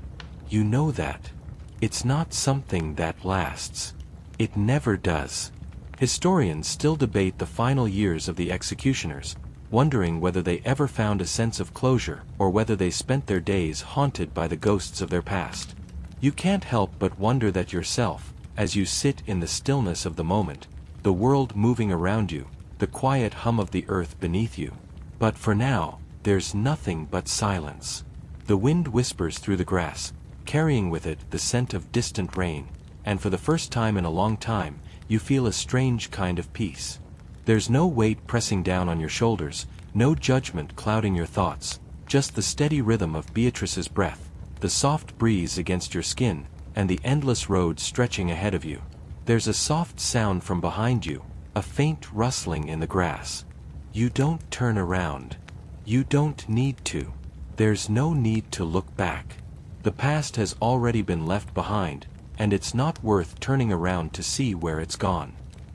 You know that. It's not something that lasts. It never does. Historians still debate the final years of the executioners, wondering whether they ever found a sense of closure or whether they spent their days haunted by the ghosts of their past. You can't help but wonder that yourself, as you sit in the stillness of the moment, the world moving around you, the quiet hum of the earth beneath you. But for now, there's nothing but silence. The wind whispers through the grass, carrying with it the scent of distant rain, and for the first time in a long time, you feel a strange kind of peace. There's no weight pressing down on your shoulders, no judgment clouding your thoughts, just the steady rhythm of Beatrice's breath, the soft breeze against your skin, and the endless road stretching ahead of you. There's a soft sound from behind you, a faint rustling in the grass. You don't turn around. You don't need to. There's no need to look back. The past has already been left behind, and it's not worth turning around to see where it's gone.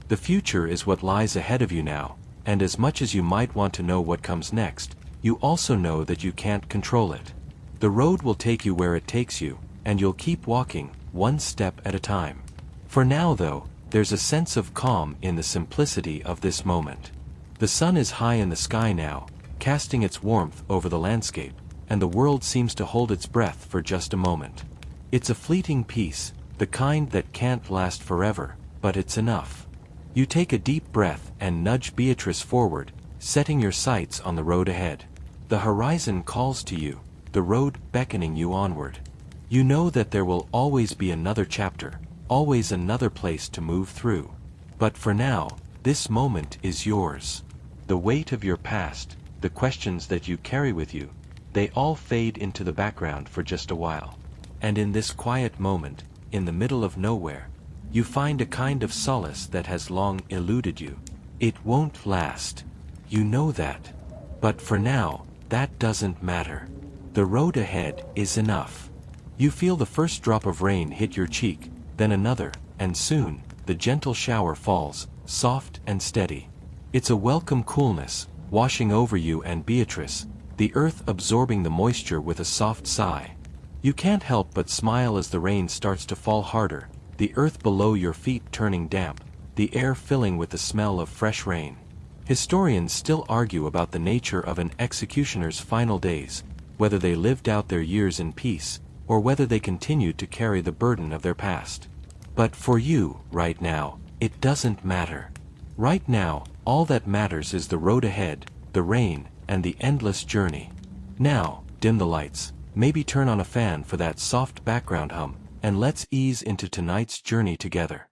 The future is what lies ahead of you now, and as much as you might want to know what comes next, you also know that you can't control it. The road will take you where it takes you, and you'll keep walking, one step at a time. For now though, there's a sense of calm in the simplicity of this moment. The sun is high in the sky now, casting its warmth over the landscape, and the world seems to hold its breath for just a moment. It's a fleeting peace, the kind that can't last forever, but it's enough. You take a deep breath and nudge Beatrice forward, setting your sights on the road ahead. The horizon calls to you, the road beckoning you onward. You know that there will always be another chapter, always another place to move through. But for now, this moment is yours. The weight of your past, the questions that you carry with you, they all fade into the background for just a while. And in this quiet moment, in the middle of nowhere, you find a kind of solace that has long eluded you. It won't last. You know that. But for now, that doesn't matter. The road ahead is enough. You feel the first drop of rain hit your cheek, then another, and soon, the gentle shower falls, soft and steady. It's a welcome coolness, washing over you and Beatrice, the earth absorbing the moisture with a soft sigh. You can't help but smile as the rain starts to fall harder, the earth below your feet turning damp, the air filling with the smell of fresh rain. Historians still argue about the nature of an executioner's final days, whether they lived out their years in peace, or whether they continued to carry the burden of their past. But for you, right now, it doesn't matter. Right now, all that matters is the road ahead, the rain, and the endless journey. Now, dim the lights, maybe turn on a fan for that soft background hum, and let's ease into tonight's journey together.